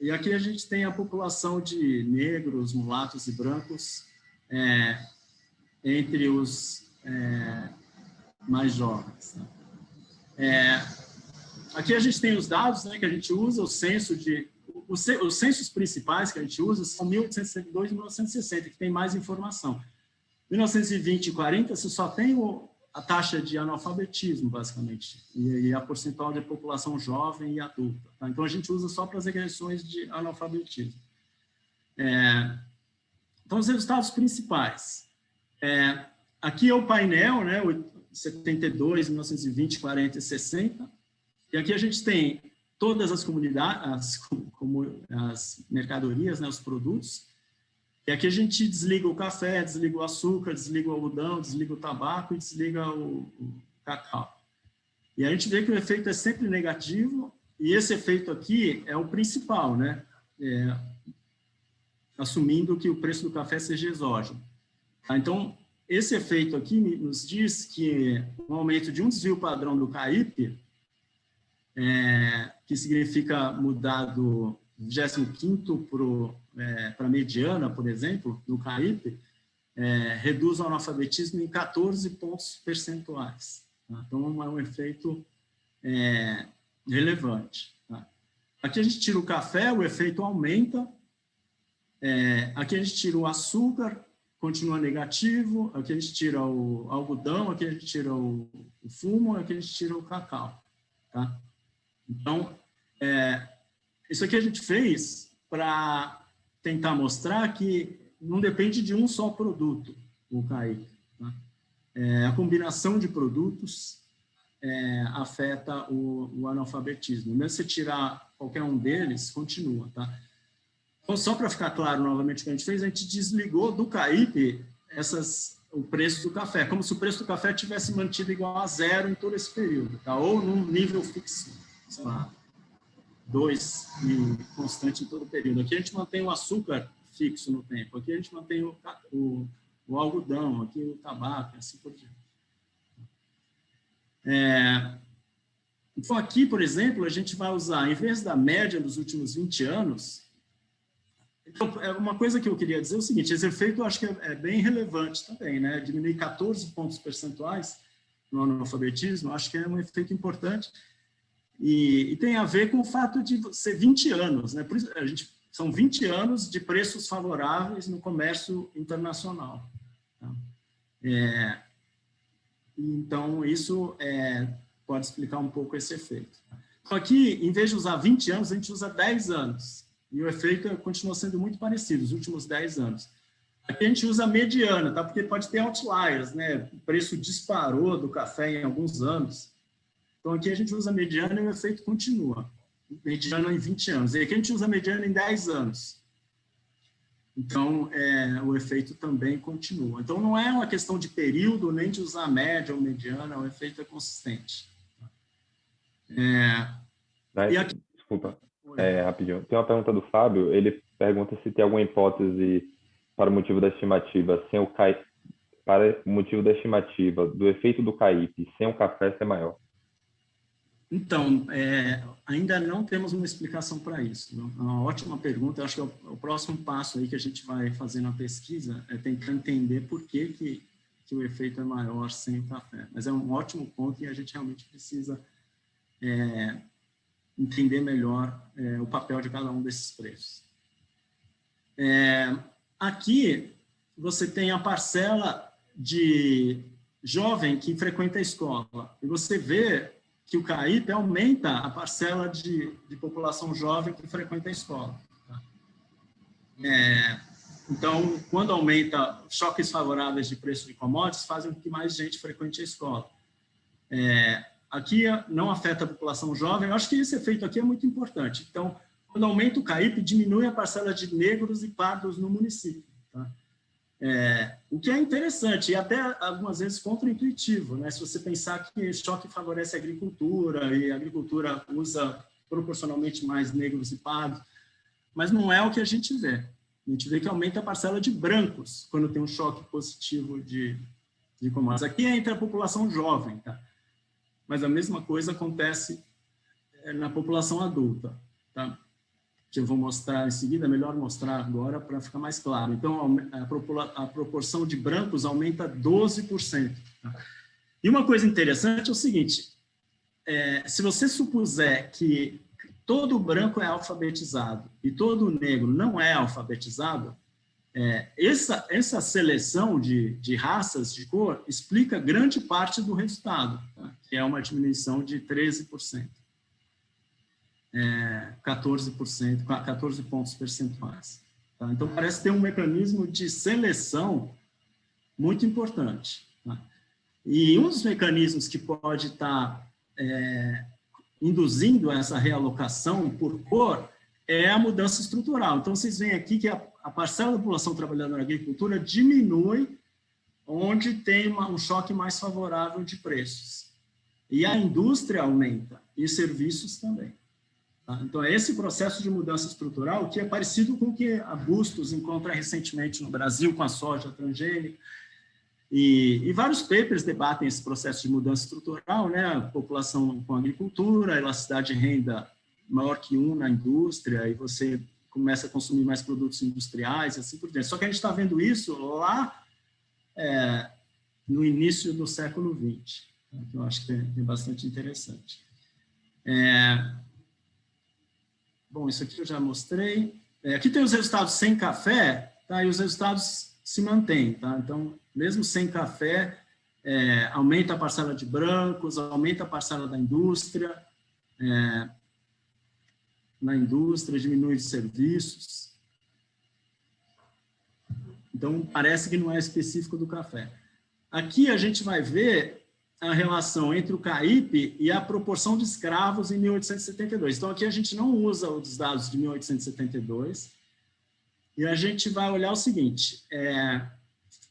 E aqui a gente tem a população de negros, mulatos e brancos entre os mais jovens. Né? Aqui a gente tem os dados, né, que a gente usa, os censos principais que a gente usa são 1872 e 1960, que tem mais informação. 1920 e 40, você só tem a taxa de analfabetismo, basicamente, e a percentual de população jovem e adulta. Tá? Então, a gente usa só para as regressões de analfabetismo. Então, os resultados principais. Aqui é o painel, né, 72, 1920, 40 e 60. E aqui a gente tem todas as comunidades, as mercadorias, né, os produtos. E aqui a gente desliga o café, desliga o açúcar, desliga o algodão, desliga o tabaco e desliga o cacau. E a gente vê que o efeito é sempre negativo, e esse efeito aqui é o principal, né? Assumindo que o preço do café seja exógeno. Tá? Então, esse efeito aqui nos diz que um aumento de um desvio padrão do CAIP, que significa mudar do 25º para a mediana, por exemplo, do CAIP, reduz o analfabetismo em 14 pontos percentuais. Tá? Então, é um efeito relevante. Tá? Aqui a gente tira o café, o efeito aumenta. Aqui a gente tira o açúcar, continua negativo. Aqui a gente tira o algodão, aqui a gente tira o fumo, aqui a gente tira o cacau. Tá? Então, isso aqui a gente fez para tentar mostrar que não depende de um só produto, o CAIP. Tá? A combinação de produtos afeta o analfabetismo. Mesmo se você tirar qualquer um deles, continua. Tá? Então, só para ficar claro novamente o que a gente fez, a gente desligou do CAIP o preço do café, como se o preço do café tivesse mantido igual a zero em todo esse período, tá? Ou num nível fixo, sei lá, 2 e constante em todo o período. Aqui a gente mantém o açúcar fixo no tempo, aqui a gente mantém o algodão, aqui o tabaco, assim por diante. Então, aqui, por exemplo, a gente vai usar, em vez da média dos últimos 20 anos, então, uma coisa que eu queria dizer é o seguinte, esse efeito eu acho que é bem relevante também, né? Diminuir 14 pontos percentuais no analfabetismo, acho que é um efeito importante. E tem a ver com o fato de ser 20 anos, né? Por isso, são 20 anos de preços favoráveis no comércio internacional. Tá? Então, isso pode explicar um pouco esse efeito. Então, aqui, em vez de usar 20 anos, a gente usa 10 anos. E o efeito continua sendo muito parecido, os últimos 10 anos. Aqui a gente usa a mediana, tá? Porque pode ter outliers, né? O preço disparou do café em alguns anos. Então, aqui a gente usa a mediana e o efeito continua. mediana em 20 anos. E aqui a gente usa mediana em 10 anos. Então, o efeito também continua. Então, não é uma questão de período, nem de usar média ou mediana, o efeito é consistente. E aqui... Desculpa, rapidinho. Tem uma pergunta do Fábio, ele pergunta se tem alguma hipótese para o motivo da estimativa para o motivo da estimativa do efeito do CAIP sem o café ser maior. Então, ainda não temos uma explicação para isso. É uma ótima pergunta. Eu acho que o próximo passo aí que a gente vai fazer na pesquisa é tentar entender por que o efeito é maior sem o café. Mas é um ótimo ponto e a gente realmente precisa entender melhor o papel de cada um desses preços. Aqui, você tem a parcela de jovem que frequenta a escola. E você vê que o CAIP aumenta a parcela de população jovem que frequenta a escola. Tá? Então, quando aumenta, choques favoráveis de preço de commodities fazem com que mais gente frequente a escola. Aqui não afeta a população jovem, eu acho que esse efeito aqui é muito importante. Então, quando aumenta o CAIP, diminui a parcela de negros e pardos no município. Tá? O que é interessante e até algumas vezes contraintuitivo, né? Se você pensar que choque favorece a agricultura e a agricultura usa proporcionalmente mais negros e pardos, mas não é o que a gente vê. A gente vê que aumenta a parcela de brancos quando tem um choque positivo de commodities. Aqui é entre a população jovem, tá? Mas a mesma coisa acontece na população adulta, tá? Que eu vou mostrar em seguida, é melhor mostrar agora para ficar mais claro. Então, a proporção de brancos aumenta 12%. Tá? E uma coisa interessante é o seguinte, se você supuser que todo branco é alfabetizado e todo negro não é alfabetizado, essa seleção de raças de cor explica grande parte do resultado, tá? Que é uma diminuição de 13%. 14%, 14 pontos percentuais. Tá? Então, parece ter um mecanismo de seleção muito importante. Tá? E um dos mecanismos que pode estar induzindo essa realocação por cor é a mudança estrutural. Então, vocês veem aqui que a parcela da população trabalhando na agricultura diminui onde tem um choque mais favorável de preços. E a indústria aumenta, e serviços também. Tá? Então, é esse processo de mudança estrutural que é parecido com o que a Bustos encontra recentemente no Brasil com a soja transgênica. E vários papers debatem esse processo de mudança estrutural, né? A população com agricultura, elasticidade de renda maior que 1 na indústria, e você começa a consumir mais produtos industriais, e assim por diante. Só que a gente está vendo isso lá no início do século XX, que eu acho que é bastante interessante. Bom, isso aqui eu já mostrei. Aqui tem os resultados sem café, tá? E os resultados se mantêm. Tá? Então, mesmo sem café, aumenta a parcela de brancos, aumenta a parcela da indústria, na indústria, diminui de serviços. Então, parece que não é específico do café. Aqui a gente vai ver a relação entre o CAIP e a proporção de escravos em 1872. Então, aqui a gente não usa os dados de 1872, e a gente vai olhar o seguinte,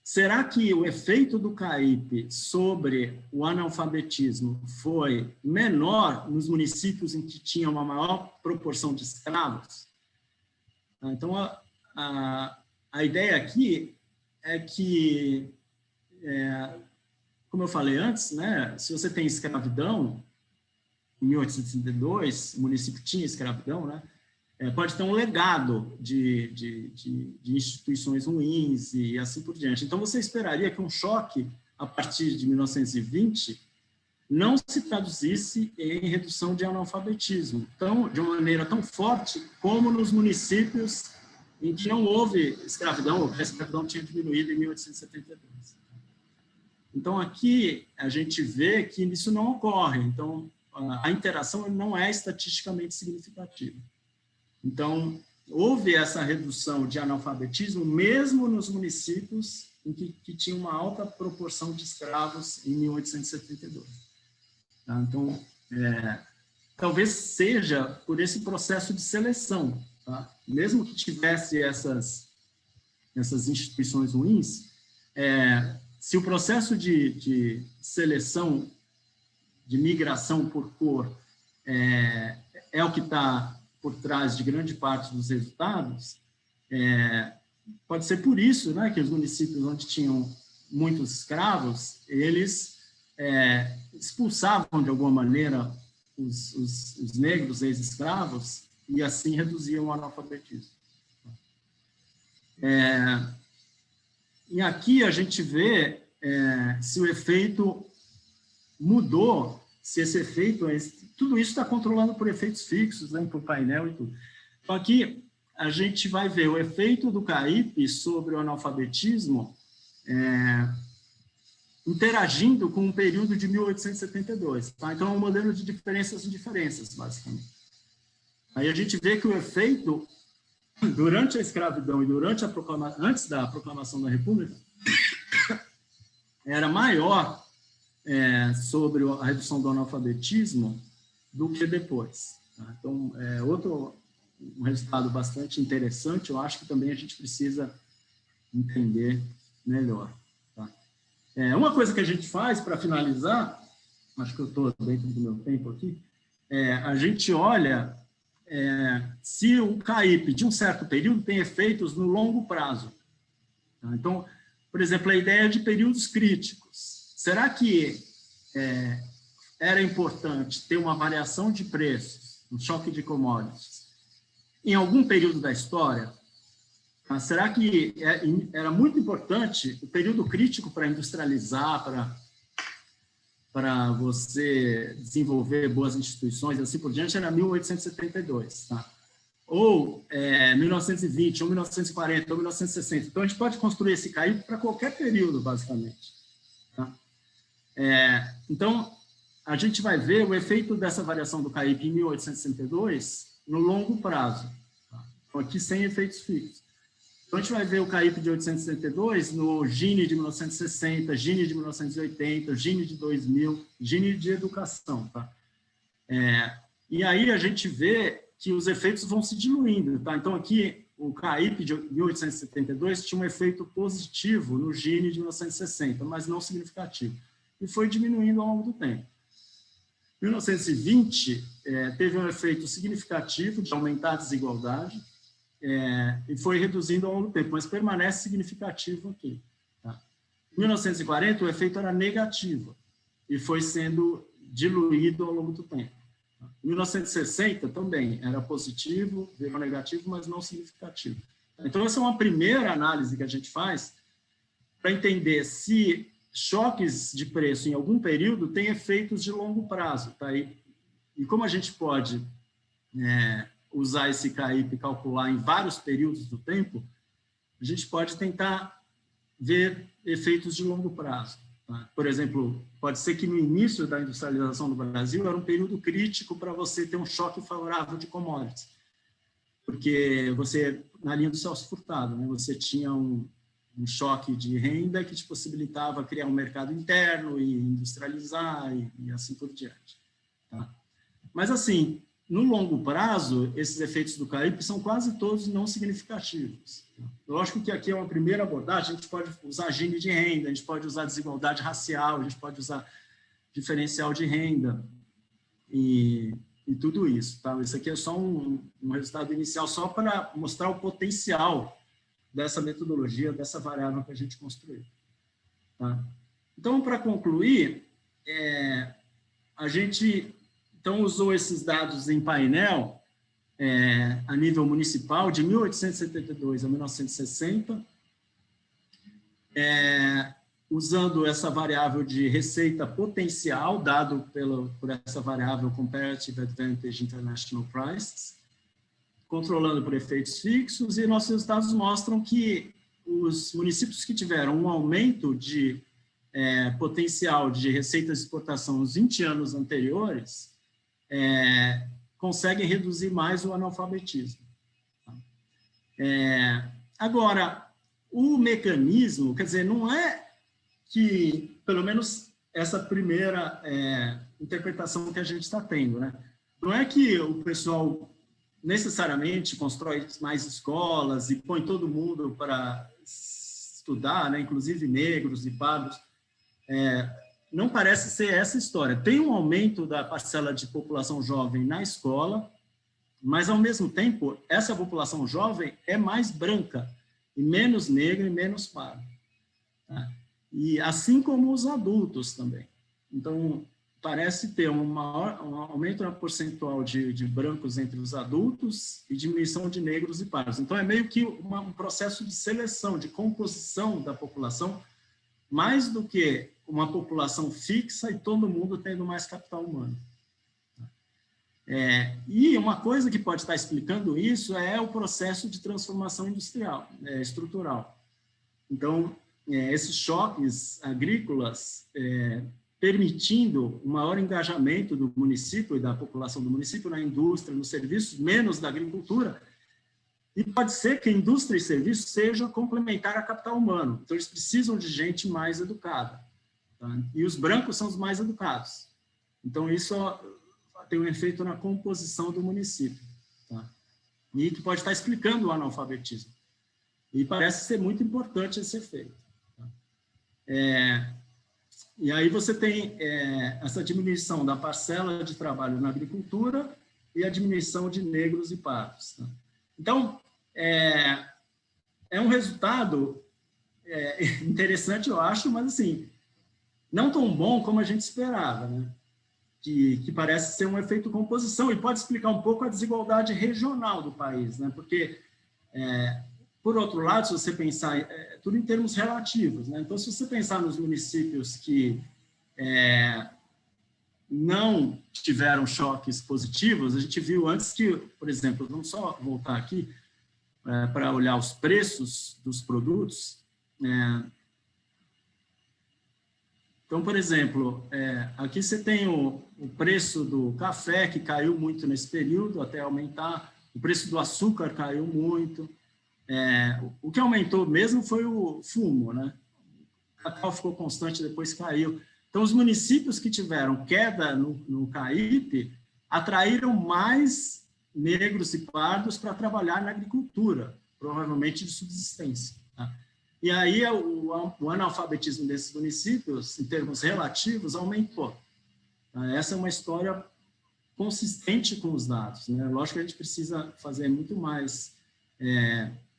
será que o efeito do CAIP sobre o analfabetismo foi menor nos municípios em que tinha uma maior proporção de escravos? Então, a ideia aqui é que, como eu falei antes, né, se você tem escravidão, em 1862, o município tinha escravidão, né, pode ter um legado de instituições ruins e assim por diante. Então, você esperaria que um choque, a partir de 1920, não se traduzisse em redução de analfabetismo, então, de uma maneira tão forte como nos municípios em que não houve escravidão, ou que a escravidão tinha diminuído em 1872. Então, aqui a gente vê que isso não ocorre. Então, a interação não é estatisticamente significativa. Então, houve essa redução de analfabetismo mesmo nos municípios em que tinha uma alta proporção de escravos em 1872. Tá? Então, talvez seja por esse processo de seleção, tá? Mesmo que tivesse essas instituições ruins, se o processo de seleção, de migração por cor, é o que está por trás de grande parte dos resultados, pode ser por isso, né, que os municípios onde tinham muitos escravos, eles expulsavam de alguma maneira os negros ex-escravos e assim reduziam o analfabetismo. E aqui a gente vê se o efeito mudou, se esse efeito, tudo isso está controlado por efeitos fixos, né, por painel e tudo. Então aqui a gente vai ver o efeito do CAIP sobre o analfabetismo interagindo com o período de 1872. Tá? Então é um modelo de diferenças e diferenças, basicamente. Aí a gente vê que o efeito durante a escravidão e durante antes da proclamação da República era maior sobre a redução do analfabetismo do que depois. Tá? Então, um resultado bastante interessante, eu acho que também a gente precisa entender melhor. Tá? Uma coisa que a gente faz para finalizar, acho que eu estou dentro do meu tempo aqui, a gente olha se o CAIP de um certo período tem efeitos no longo prazo. Tá? Então, por exemplo, a ideia de períodos críticos. Será que era importante ter uma variação de preços, um choque de commodities, em algum período da história? Tá? Será que era muito importante o período crítico para industrializar, para você desenvolver boas instituições, assim por diante, era 1872, tá? Ou 1920, ou 1940, ou 1960. Então, a gente pode construir esse CAIP para qualquer período, basicamente. Tá? Então, a gente vai ver o efeito dessa variação do CAIP em 1862 no longo prazo. Tá? Então, aqui sem efeitos fixos. Então, a gente vai ver o CAIP de 1862 no Gini de 1960, Gini de 1980, Gini de 2000, Gini de educação. Tá? E aí a gente vê que os efeitos vão se diluindo. Tá? Então, aqui, o CAIP de 1872 tinha um efeito positivo no Gini de 1960, mas não significativo. E foi diminuindo ao longo do tempo. Em 1920, teve um efeito significativo de aumentar a desigualdade, e foi reduzindo ao longo do tempo, mas permanece significativo aqui. Tá? Em 1940, o efeito era negativo e foi sendo diluído ao longo do tempo. Tá? Em 1960, também era positivo, virou negativo, mas não significativo. Então, essa é uma primeira análise que a gente faz para entender se choques de preço em algum período têm efeitos de longo prazo. Tá? E como a gente pode usar esse CAIP e calcular em vários períodos do tempo, a gente pode tentar ver efeitos de longo prazo. Tá? Por exemplo, pode ser que no início da industrialização do Brasil era um período crítico para você ter um choque favorável de commodities, porque você, na linha do Celso Furtado, né, você tinha um choque de renda que te possibilitava criar um mercado interno e industrializar e assim por diante. Tá? Mas, assim, no longo prazo, esses efeitos do CAIP são quase todos não significativos. Lógico que aqui é uma primeira abordagem, a gente pode usar Gini de renda, a gente pode usar desigualdade racial, a gente pode usar diferencial de renda e tudo isso. Tá? Isso aqui é só um resultado inicial, só para mostrar o potencial dessa metodologia, dessa variável que a gente construiu. Tá? Então, para concluir, a gente usou esses dados em painel a nível municipal, de 1872 a 1960, usando essa variável de receita potencial, dado por essa variável Comparative Advantage International Prices, controlando por efeitos fixos, e nossos resultados mostram que os municípios que tiveram um aumento de potencial de receitas de exportação nos 20 anos anteriores conseguem reduzir mais o analfabetismo. Agora, o mecanismo, quer dizer, não é que, pelo menos essa primeira interpretação que a gente está tendo, né? não é que o pessoal necessariamente constrói mais escolas e põe todo mundo para estudar, né, inclusive negros e pardos. Não parece ser essa história. Tem um aumento da parcela de população jovem na escola, mas, ao mesmo tempo, essa população jovem é mais branca, e menos negra e menos parda. Tá? E assim como os adultos também. Então, parece ter um aumento na percentual de brancos entre os adultos e diminuição de negros e pardos. Então, é meio que um processo de seleção, de composição da população, mais do que uma população fixa e todo mundo tendo mais capital humano. E uma coisa que pode estar explicando isso é o processo de transformação industrial, estrutural. Então, esses choques agrícolas permitindo um maior engajamento do município e da população do município na indústria, nos serviços, menos da agricultura, e pode ser que a indústria e serviços sejam complementar a capital humano. Então, eles precisam de gente mais educada. Tá? E os brancos são os mais educados. Então, isso tem um efeito na composição do município. Tá? E que pode estar explicando o analfabetismo. E parece ser muito importante esse efeito. Tá? E aí você tem essa diminuição da parcela de trabalho na agricultura e a diminuição de negros e pardos. Tá? Então, é um resultado interessante, eu acho, mas assim, não tão bom como a gente esperava, né? Que parece ser um efeito composição e pode explicar um pouco a desigualdade regional do país, né? Porque, por outro lado, se você pensar, tudo em termos relativos, né? Então, se você pensar nos municípios que não tiveram choques positivos, a gente viu antes que, por exemplo, vamos só voltar aqui para olhar os preços dos produtos. Então, por exemplo, aqui você tem o preço do café, que caiu muito nesse período, até aumentar. O preço do açúcar caiu muito. O que aumentou mesmo foi o fumo, né? O cacau ficou constante, depois caiu. Então, os municípios que tiveram queda no CAIP atraíram mais negros e pardos para trabalhar na agricultura, provavelmente de subsistência. Tá? E aí o analfabetismo desses municípios, em termos relativos, aumentou. Essa é uma história consistente com os dados, né? Lógico que a gente precisa fazer muito mais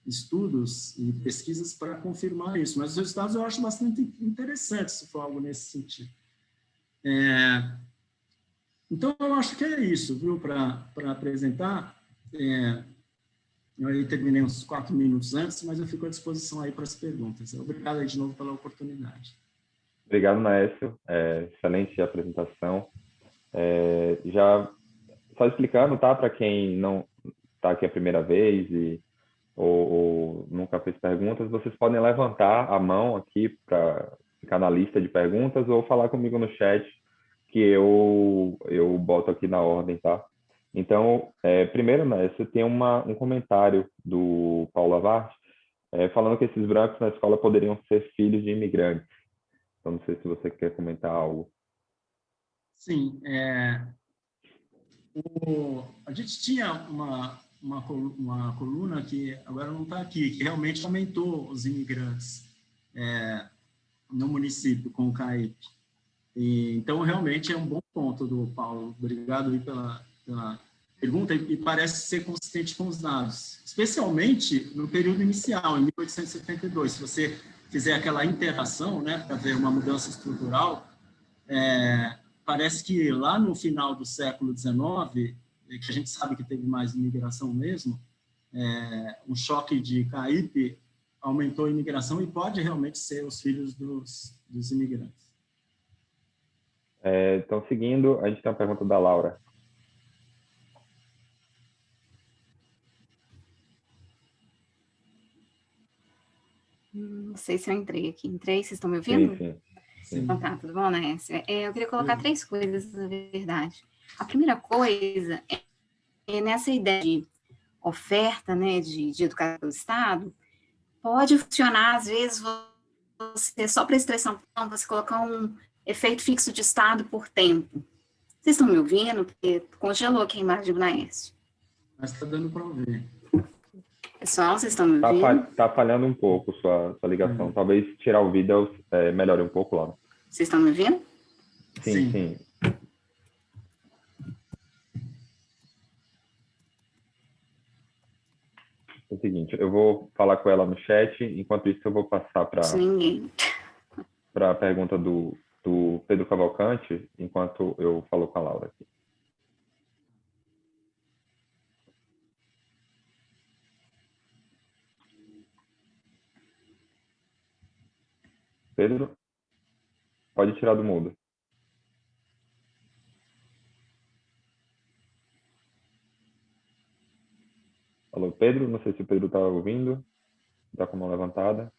estudos e pesquisas para confirmar isso, mas os resultados eu acho bastante interessantes, se for algo nesse sentido. Então, eu acho que é isso, viu, para apresentar. Eu aí terminei uns 4 minutos antes, mas eu fico à disposição aí para as perguntas. Obrigado aí de novo pela oportunidade. Obrigado, Maestro. Excelente apresentação. Já só explicando, tá, para quem não está aqui a primeira vez ou nunca fez perguntas, vocês podem levantar a mão aqui para ficar na lista de perguntas ou falar comigo no chat que eu boto aqui na ordem, tá? Então, primeiro, né, você tem um comentário do Paulo Avart falando que esses brancos na escola poderiam ser filhos de imigrantes. Então, não sei se você quer comentar algo. Sim. A gente tinha uma coluna que agora não está aqui, que realmente aumentou os imigrantes no município com o CAIP. Então, realmente é um bom ponto do Paulo. Obrigado aí pela pergunta, e parece ser consistente com os dados, especialmente no período inicial, em 1872. Se você fizer aquela interação, né, para ver uma mudança estrutural, parece que lá no final do século XIX, que a gente sabe que teve mais imigração mesmo, um choque de CAIP aumentou a imigração e pode realmente ser os filhos dos imigrantes. Então, seguindo, a gente tem uma pergunta da Laura. Não sei se eu entrei aqui. Entrei, vocês estão me ouvindo? Sim. Então tá, tudo bom, né? Eu queria colocar 3 coisas, na verdade. A primeira coisa é nessa ideia de oferta, né, de educação do Estado, pode funcionar, às vezes, você, só para expressão, você colocar um efeito fixo de Estado por tempo, Vocês estão me ouvindo? Porque congelou aqui a imagem do Naércio. Mas está dando para ver. Pessoal, vocês estão me ouvindo? Tá falhando um pouco sua ligação. Talvez tirar o vídeo melhore um pouco, Laura. Vocês estão me ouvindo? Sim. É o seguinte, eu vou falar com ela no chat, enquanto isso eu vou passar para a pergunta do Pedro Cavalcante, enquanto eu falo com a Laura aqui. Pedro, pode tirar do mudo. Alô, Pedro? Não sei se o Pedro está ouvindo. Está com a mão levantada.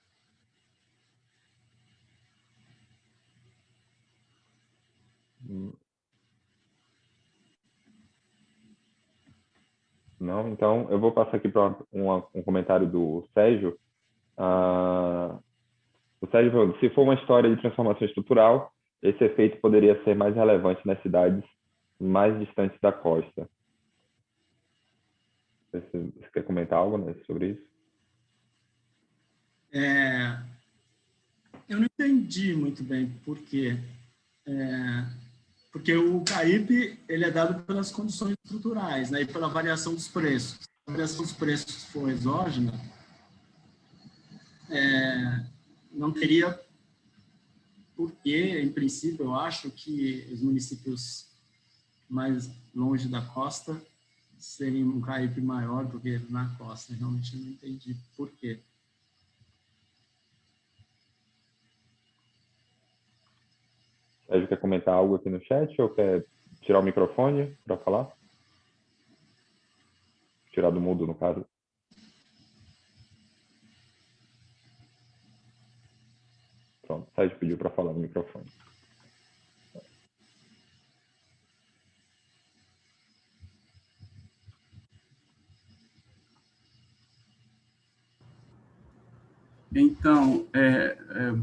Não? Então, eu vou passar aqui para um comentário do Sérgio. O Sérgio falou, se for uma história de transformação estrutural, esse efeito poderia ser mais relevante nas cidades mais distantes da costa. Você quer comentar algo, né, sobre isso? Eu não entendi muito bem por quê. Porque o CAIP ele é dado pelas condições estruturais, né, e pela variação dos preços. Se a variação dos preços for exógena, não teria porque, em princípio, eu acho que os municípios mais longe da costa seriam um CAIP maior do que na costa. Realmente não entendi por quê. Sérgio, quer comentar algo aqui no chat ou quer tirar o microfone para falar? Tirar do mudo, no caso. Pronto, Sérgio pediu para falar no microfone. Então,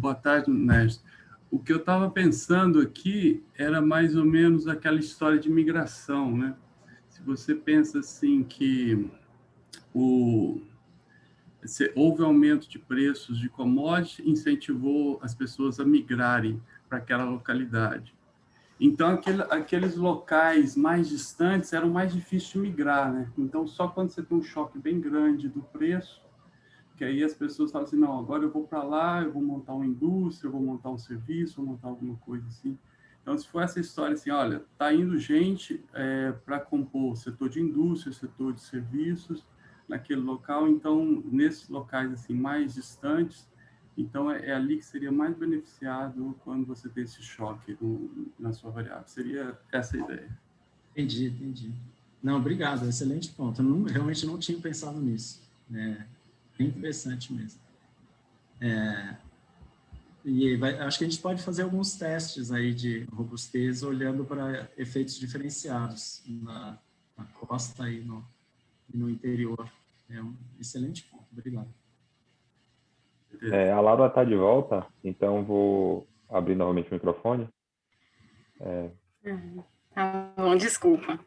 boa tarde, mestre. O que eu estava pensando aqui era mais ou menos aquela história de migração, né? Se você pensa assim que houve aumento de preços de commodities, incentivou as pessoas a migrarem para aquela localidade. Então, aqueles locais mais distantes eram mais difíceis de migrar, né? Então, só quando você tem um choque bem grande do preço, que aí as pessoas falam assim, não, agora eu vou para lá, eu vou montar uma indústria, eu vou montar um serviço, vou montar alguma coisa assim. Então, se for essa história assim, olha, está indo gente para compor o setor de indústria, o setor de serviços naquele local, então, nesses locais assim mais distantes, então é ali que seria mais beneficiado quando você tem esse choque na sua variável. Seria essa a ideia. Entendi. Não, obrigado, excelente ponto. Eu realmente não tinha pensado nisso. É interessante mesmo. Acho que a gente pode fazer alguns testes aí de robustez olhando para efeitos diferenciados na costa e no interior. É um excelente ponto. Obrigado. A Laura está de volta, então vou abrir novamente o microfone. Tá bom, desculpa.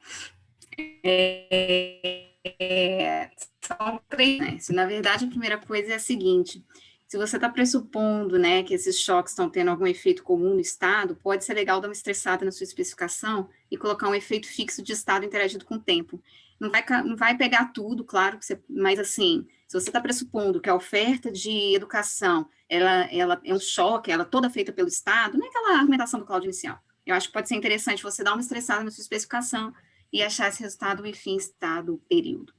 São três, né? Na verdade, a primeira coisa é a seguinte: se você está pressupondo, né, que esses choques estão tendo algum efeito comum no estado, pode ser legal dar uma estressada na sua especificação e colocar um efeito fixo de estado interagido com o tempo. Não vai pegar tudo, claro, mas assim, se você está pressupondo que a oferta de educação ela é um choque, ela é toda feita pelo estado, não é aquela argumentação do Cláudio inicial. Eu acho que pode ser interessante você dar uma estressada na sua especificação e achar esse resultado WIFIN estado período.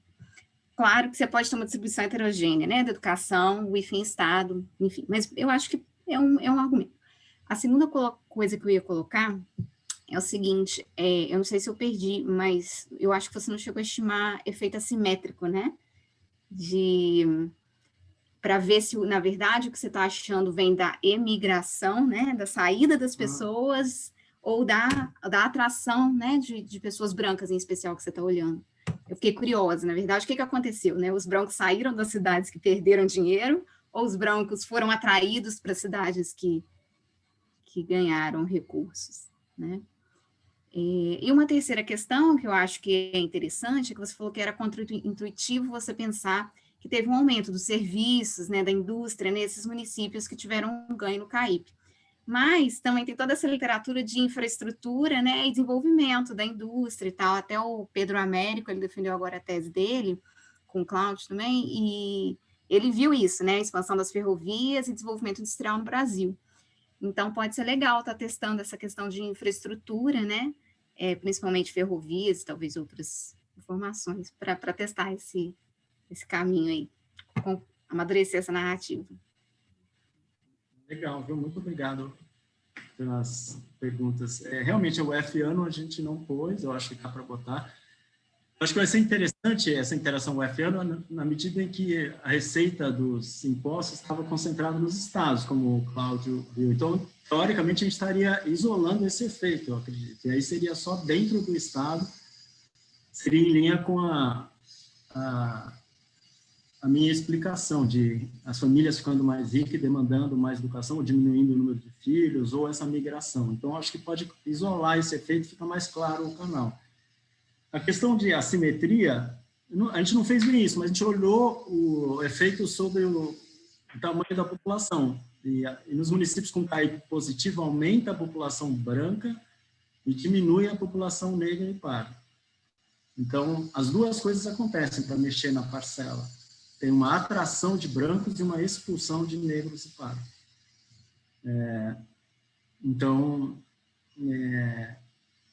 Claro que você pode ter uma distribuição heterogênea, né, da educação, WIFIN estado, enfim, mas eu acho que é um argumento. A segunda coisa que eu ia colocar é o seguinte, eu não sei se eu perdi, mas eu acho que você não chegou a estimar efeito assimétrico, né, para ver se, na verdade, o que você está achando vem da emigração, né, da saída das pessoas, ou da atração, né, de pessoas brancas, em especial, que você está olhando. Eu fiquei curiosa, na verdade, o que aconteceu, né? Os brancos saíram das cidades que perderam dinheiro, ou os brancos foram atraídos para cidades que ganharam recursos, né? E uma terceira questão que eu acho que é interessante, é que você falou que era contra-intuitivo você pensar que teve um aumento dos serviços, né, da indústria, nesses municípios que tiveram um ganho no CAIP. Mas também tem toda essa literatura de infraestrutura, né, e desenvolvimento da indústria e tal. Até o Pedro Américo, ele defendeu agora a tese dele, com o Cláudio também, e ele viu isso, né, a expansão das ferrovias e desenvolvimento industrial no Brasil. Então, pode ser legal estar testando essa questão de infraestrutura, né, principalmente ferrovias, talvez outras informações, para testar esse caminho aí, amadurecer essa narrativa. Legal, viu? Muito obrigado pelas perguntas. Realmente, o F-ano a gente não pôs, eu acho que dá para botar. Eu acho que vai ser interessante essa interação UF-ano na medida em que a receita dos impostos estava concentrada nos estados, como o Cláudio viu. Então, teoricamente, a gente estaria isolando esse efeito, eu acredito. E aí seria só dentro do estado, seria em linha com a minha explicação de as famílias ficando mais ricas e demandando mais educação, ou diminuindo o número de filhos, ou essa migração. Então, acho que pode isolar esse efeito, fica mais claro o canal. A questão de assimetria, a gente não fez bem isso, mas a gente olhou o efeito sobre o tamanho da população. E nos municípios com CAIP positivo, aumenta a população branca e diminui a população negra e parda. Então, as duas coisas acontecem para mexer na parcela. Tem uma atração de brancos e uma expulsão de negros e pardos. Então,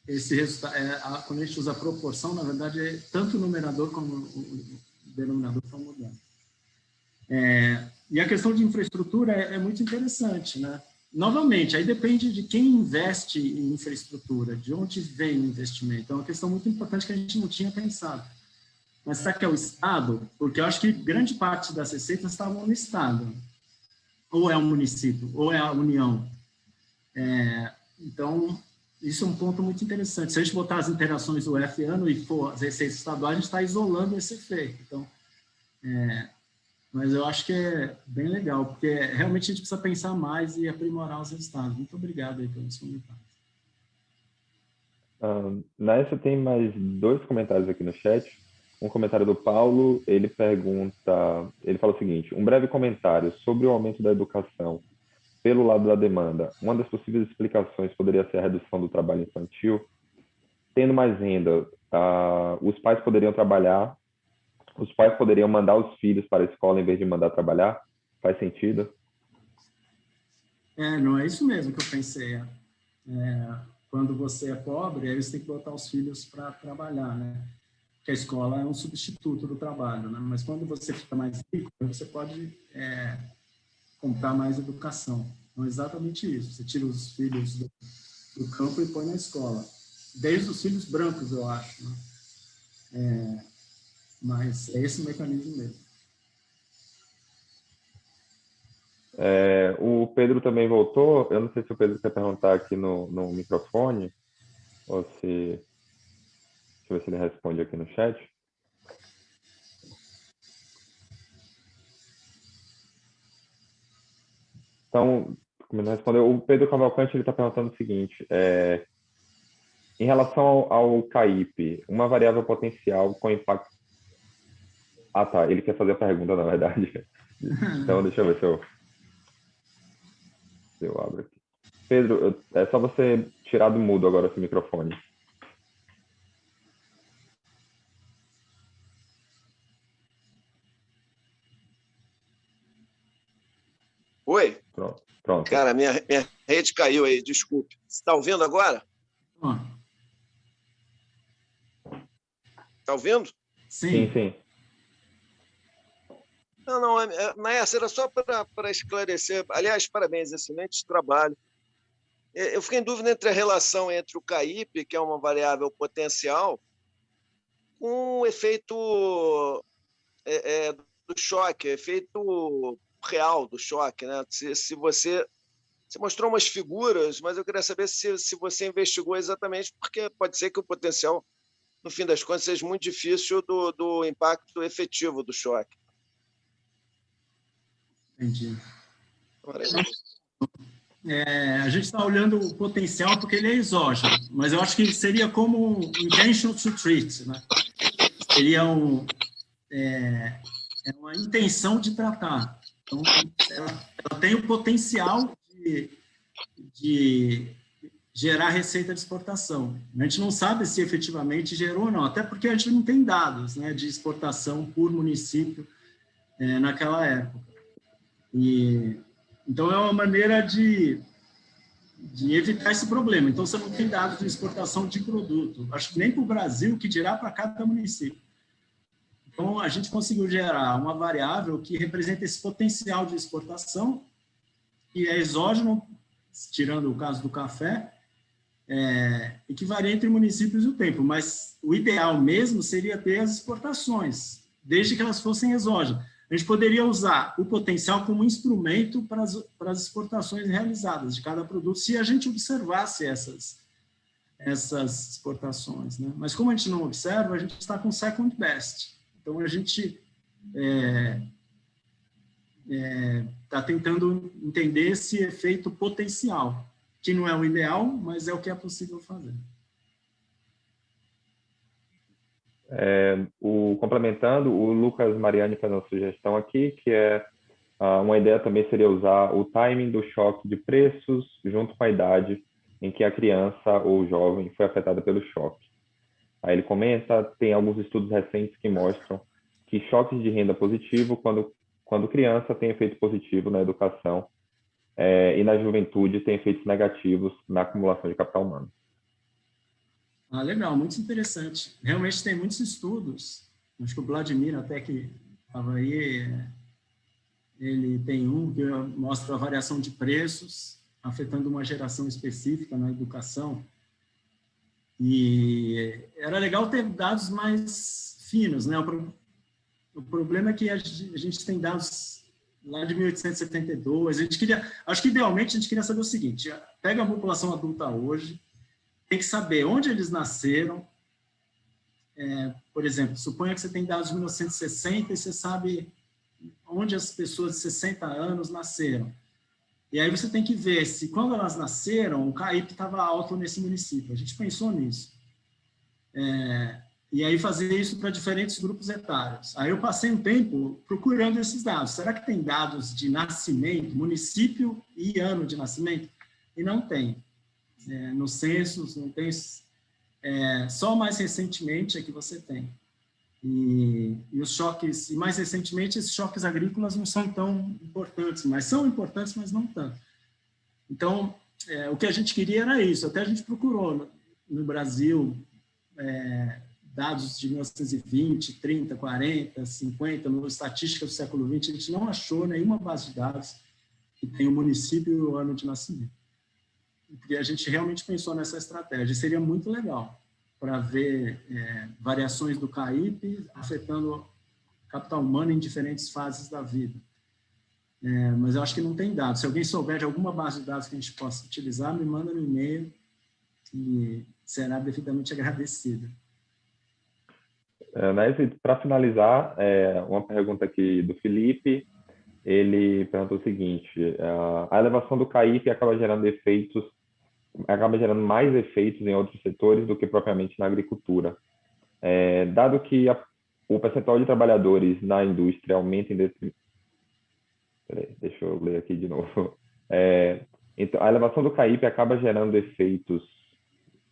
esse resultado, quando a gente usa a proporção, na verdade, tanto o numerador como o denominador estão mudando. E a questão de infraestrutura é muito interessante, né? Novamente, aí depende de quem investe em infraestrutura, de onde vem o investimento. É uma questão muito importante que a gente não tinha pensado. Mas será que é o Estado? Porque eu acho que grande parte das receitas estavam no Estado. Ou é o município, ou é a União. Então, isso é um ponto muito interessante. Se a gente botar as interações do F-ano e for as receitas estaduais, a gente está isolando esse efeito. Então, mas eu acho que é bem legal, porque realmente a gente precisa pensar mais e aprimorar os resultados. Muito obrigado aí pelos comentários. Nessa tem mais 2 comentários aqui no chat. Um comentário do Paulo, ele fala o seguinte: um breve comentário sobre o aumento da educação pelo lado da demanda. Uma das possíveis explicações poderia ser a redução do trabalho infantil. Tendo mais renda, os pais poderiam trabalhar, os pais poderiam mandar os filhos para a escola em vez de mandar trabalhar? Faz sentido? Não é isso mesmo que eu pensei. Quando você é pobre, aí você tem que botar os filhos para trabalhar, né? Que a escola é um substituto do trabalho, né? Mas quando você fica mais rico, você pode comprar mais educação. Então, é exatamente isso. Você tira os filhos do campo e põe na escola. Desde os filhos brancos, eu acho, né? Mas é esse o mecanismo mesmo. O Pedro também voltou. Eu não sei se o Pedro quer perguntar aqui no microfone, ou se... Deixa eu ver se ele responde aqui no chat. Então, como ele não respondeu, o Pedro Cavalcante está perguntando o seguinte: em relação ao CAIP, uma variável potencial com impacto... Ah, tá. Ele quer fazer a pergunta, na verdade. Então, deixa eu ver se eu abro aqui. Pedro, é só você tirar do mudo agora esse microfone. Oi? Pronto. Cara, minha rede caiu aí, desculpe. Você está ouvindo agora? Está ouvindo? Sim. Não, Maestro, era só para esclarecer. Aliás, parabéns, excelente trabalho. Eu fiquei em dúvida entre a relação entre o CAIP, que é uma variável potencial, com o efeito do choque, efeito real do choque, né? Se você mostrou umas figuras, mas eu queria saber se você investigou exatamente, porque pode ser que o potencial, no fim das contas, seja muito difícil do impacto efetivo do choque. Entendi. a gente está olhando o potencial porque ele é exógeno, mas eu acho que seria como um intention to treat, né? Seria uma intenção de tratar. Então, ela tem o potencial de gerar receita de exportação. A gente não sabe se efetivamente gerou ou não, até porque a gente não tem dados, né, de exportação por município naquela época. Então, é uma maneira de evitar esse problema. Então, você não tem dados de exportação de produto. Acho que nem para o Brasil, que dirá para cada município. Então, a gente conseguiu gerar uma variável que representa esse potencial de exportação, que é exógeno, tirando o caso do café, e que varia entre municípios e o tempo. Mas o ideal mesmo seria ter as exportações, desde que elas fossem exógenas. A gente poderia usar o potencial como instrumento para as exportações realizadas de cada produto, se a gente observasse essas exportações, né? Mas como a gente não observa, a gente está com second best. Então, a gente está tentando entender esse efeito potencial, que não é o ideal, mas é o que é possível fazer. Complementando, o Lucas Mariani faz uma sugestão aqui, que uma ideia também seria usar o timing do choque de preços junto com a idade em que a criança ou jovem foi afetada pelo choque. Aí ele comenta, tem alguns estudos recentes que mostram que choques de renda positivo, quando criança, tem efeito positivo na educação, e na juventude tem efeitos negativos na acumulação de capital humano. Legal, muito interessante. Realmente tem muitos estudos, acho que o Vladimir até que estava aí, ele tem um que mostra a variação de preços afetando uma geração específica na educação. E era legal ter dados mais finos, né? O problema é que a gente tem dados lá de 1872. Acho que idealmente a gente queria saber o seguinte: pega a população adulta hoje, tem que saber onde eles nasceram. Por exemplo, suponha que você tem dados de 1960 e você sabe onde as pessoas de 60 anos nasceram. E aí você tem que ver se, quando elas nasceram, o CAIP estava alto nesse município. A gente pensou nisso. E aí fazer isso para diferentes grupos etários. Aí eu passei um tempo procurando esses dados. Será que tem dados de nascimento, município e ano de nascimento? E não tem. No censo, não tem. Só mais recentemente é que você tem. E os choques, e mais recentemente, esses choques agrícolas não são tão importantes, mas são importantes, mas não tanto. Então, o que a gente queria era isso. Até a gente procurou no Brasil dados de 1920, 30, 40, 50, no estatística do século XX, a gente não achou nenhuma base de dados que tenha o município e o ano de nascimento. Porque a gente realmente pensou nessa estratégia. Seria muito legal para ver variações do CAIP afetando capital humano em diferentes fases da vida. Mas eu acho que não tem dados. Se alguém souber de alguma base de dados que a gente possa utilizar, me manda no e-mail e será devidamente agradecido. Para finalizar, uma pergunta aqui do Felipe. Ele perguntou o seguinte: a elevação do CAIP acaba gerando mais efeitos em outros setores do que propriamente na agricultura. Dado que o percentual de trabalhadores na indústria aumenta em detrimento... Deixa eu ler aqui de novo. Então, a elevação do CAIP acaba gerando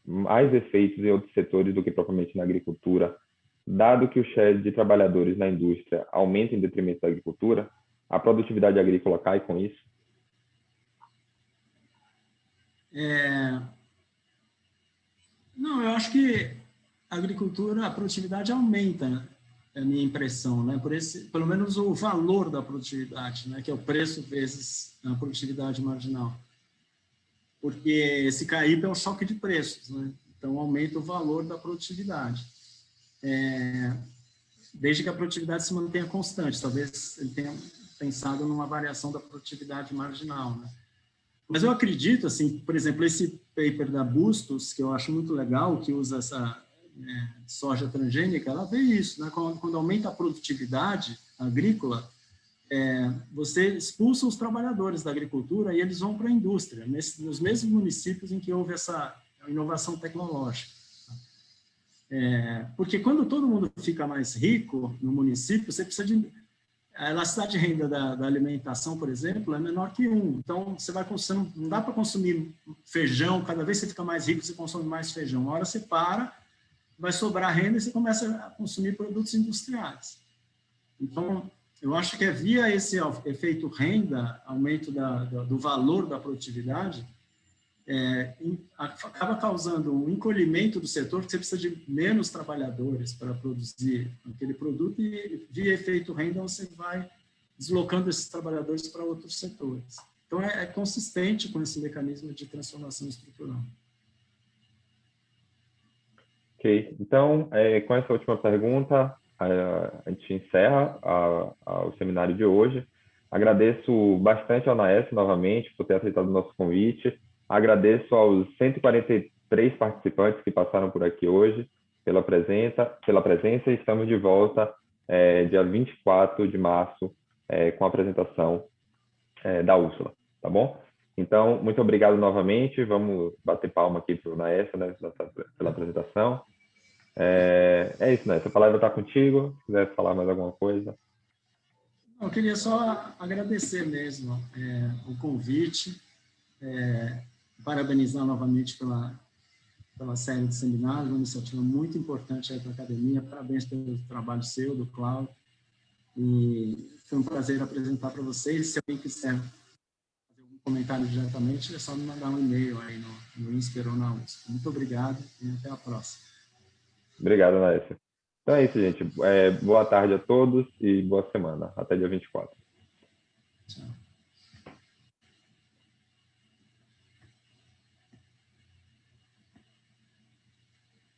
mais efeitos em outros setores do que propriamente na agricultura. Dado que o share de trabalhadores na indústria aumenta em detrimento da agricultura, a produtividade agrícola cai com isso? Não, eu acho que a agricultura, a produtividade aumenta, né? É a minha impressão, né? Pelo menos o valor da produtividade, né? Que é o preço vezes a produtividade marginal. Porque esse CAIP é um choque de preços, né? Então aumenta o valor da produtividade. Desde que a produtividade se mantenha constante, talvez ele tenha pensado numa variação da produtividade marginal, né? Mas eu acredito, assim, por exemplo, esse paper da Bustos, que eu acho muito legal, que usa essa soja transgênica, ela vê isso, né? Quando aumenta a produtividade agrícola, você expulsa os trabalhadores da agricultura e eles vão para a indústria, nos mesmos municípios em que houve essa inovação tecnológica. Porque quando todo mundo fica mais rico no município, você precisa de... A elasticidade de renda da alimentação, por exemplo, é menor que 1. Então, você não dá para consumir feijão, cada vez que você fica mais rico, você consome mais feijão. Uma hora você para, vai sobrar renda e você começa a consumir produtos industriais. Então, eu acho que é via esse efeito renda, aumento do valor da produtividade, acaba causando um encolhimento do setor, que você precisa de menos trabalhadores para produzir aquele produto, e via efeito renda você vai deslocando esses trabalhadores para outros setores. Então, é consistente com esse mecanismo de transformação estrutural. Ok. Então, com essa última pergunta, a gente encerra o seminário de hoje. Agradeço bastante ao NAES novamente por ter aceitado o nosso convite. Agradeço aos 143 participantes que passaram por aqui hoje pela presença e estamos de volta dia 24 de março com a apresentação da Úrsula, tá bom? Então, muito obrigado novamente. Vamos bater palma aqui para o NAES, né, pela apresentação. É isso, né? Essa palavra está contigo. Se quiser falar mais alguma coisa. Eu queria só agradecer mesmo o convite, parabenizar novamente pela série de seminários, uma iniciativa muito importante para a academia. Parabéns pelo trabalho seu, do Cláudio. E foi um prazer apresentar para vocês. Se alguém quiser fazer algum comentário diretamente, é só me mandar um e-mail aí no INSPER ou na USP. Muito obrigado e até a próxima. Obrigado, Naécia. Então é isso, gente. Boa tarde a todos e boa semana. Até dia 24. Tchau.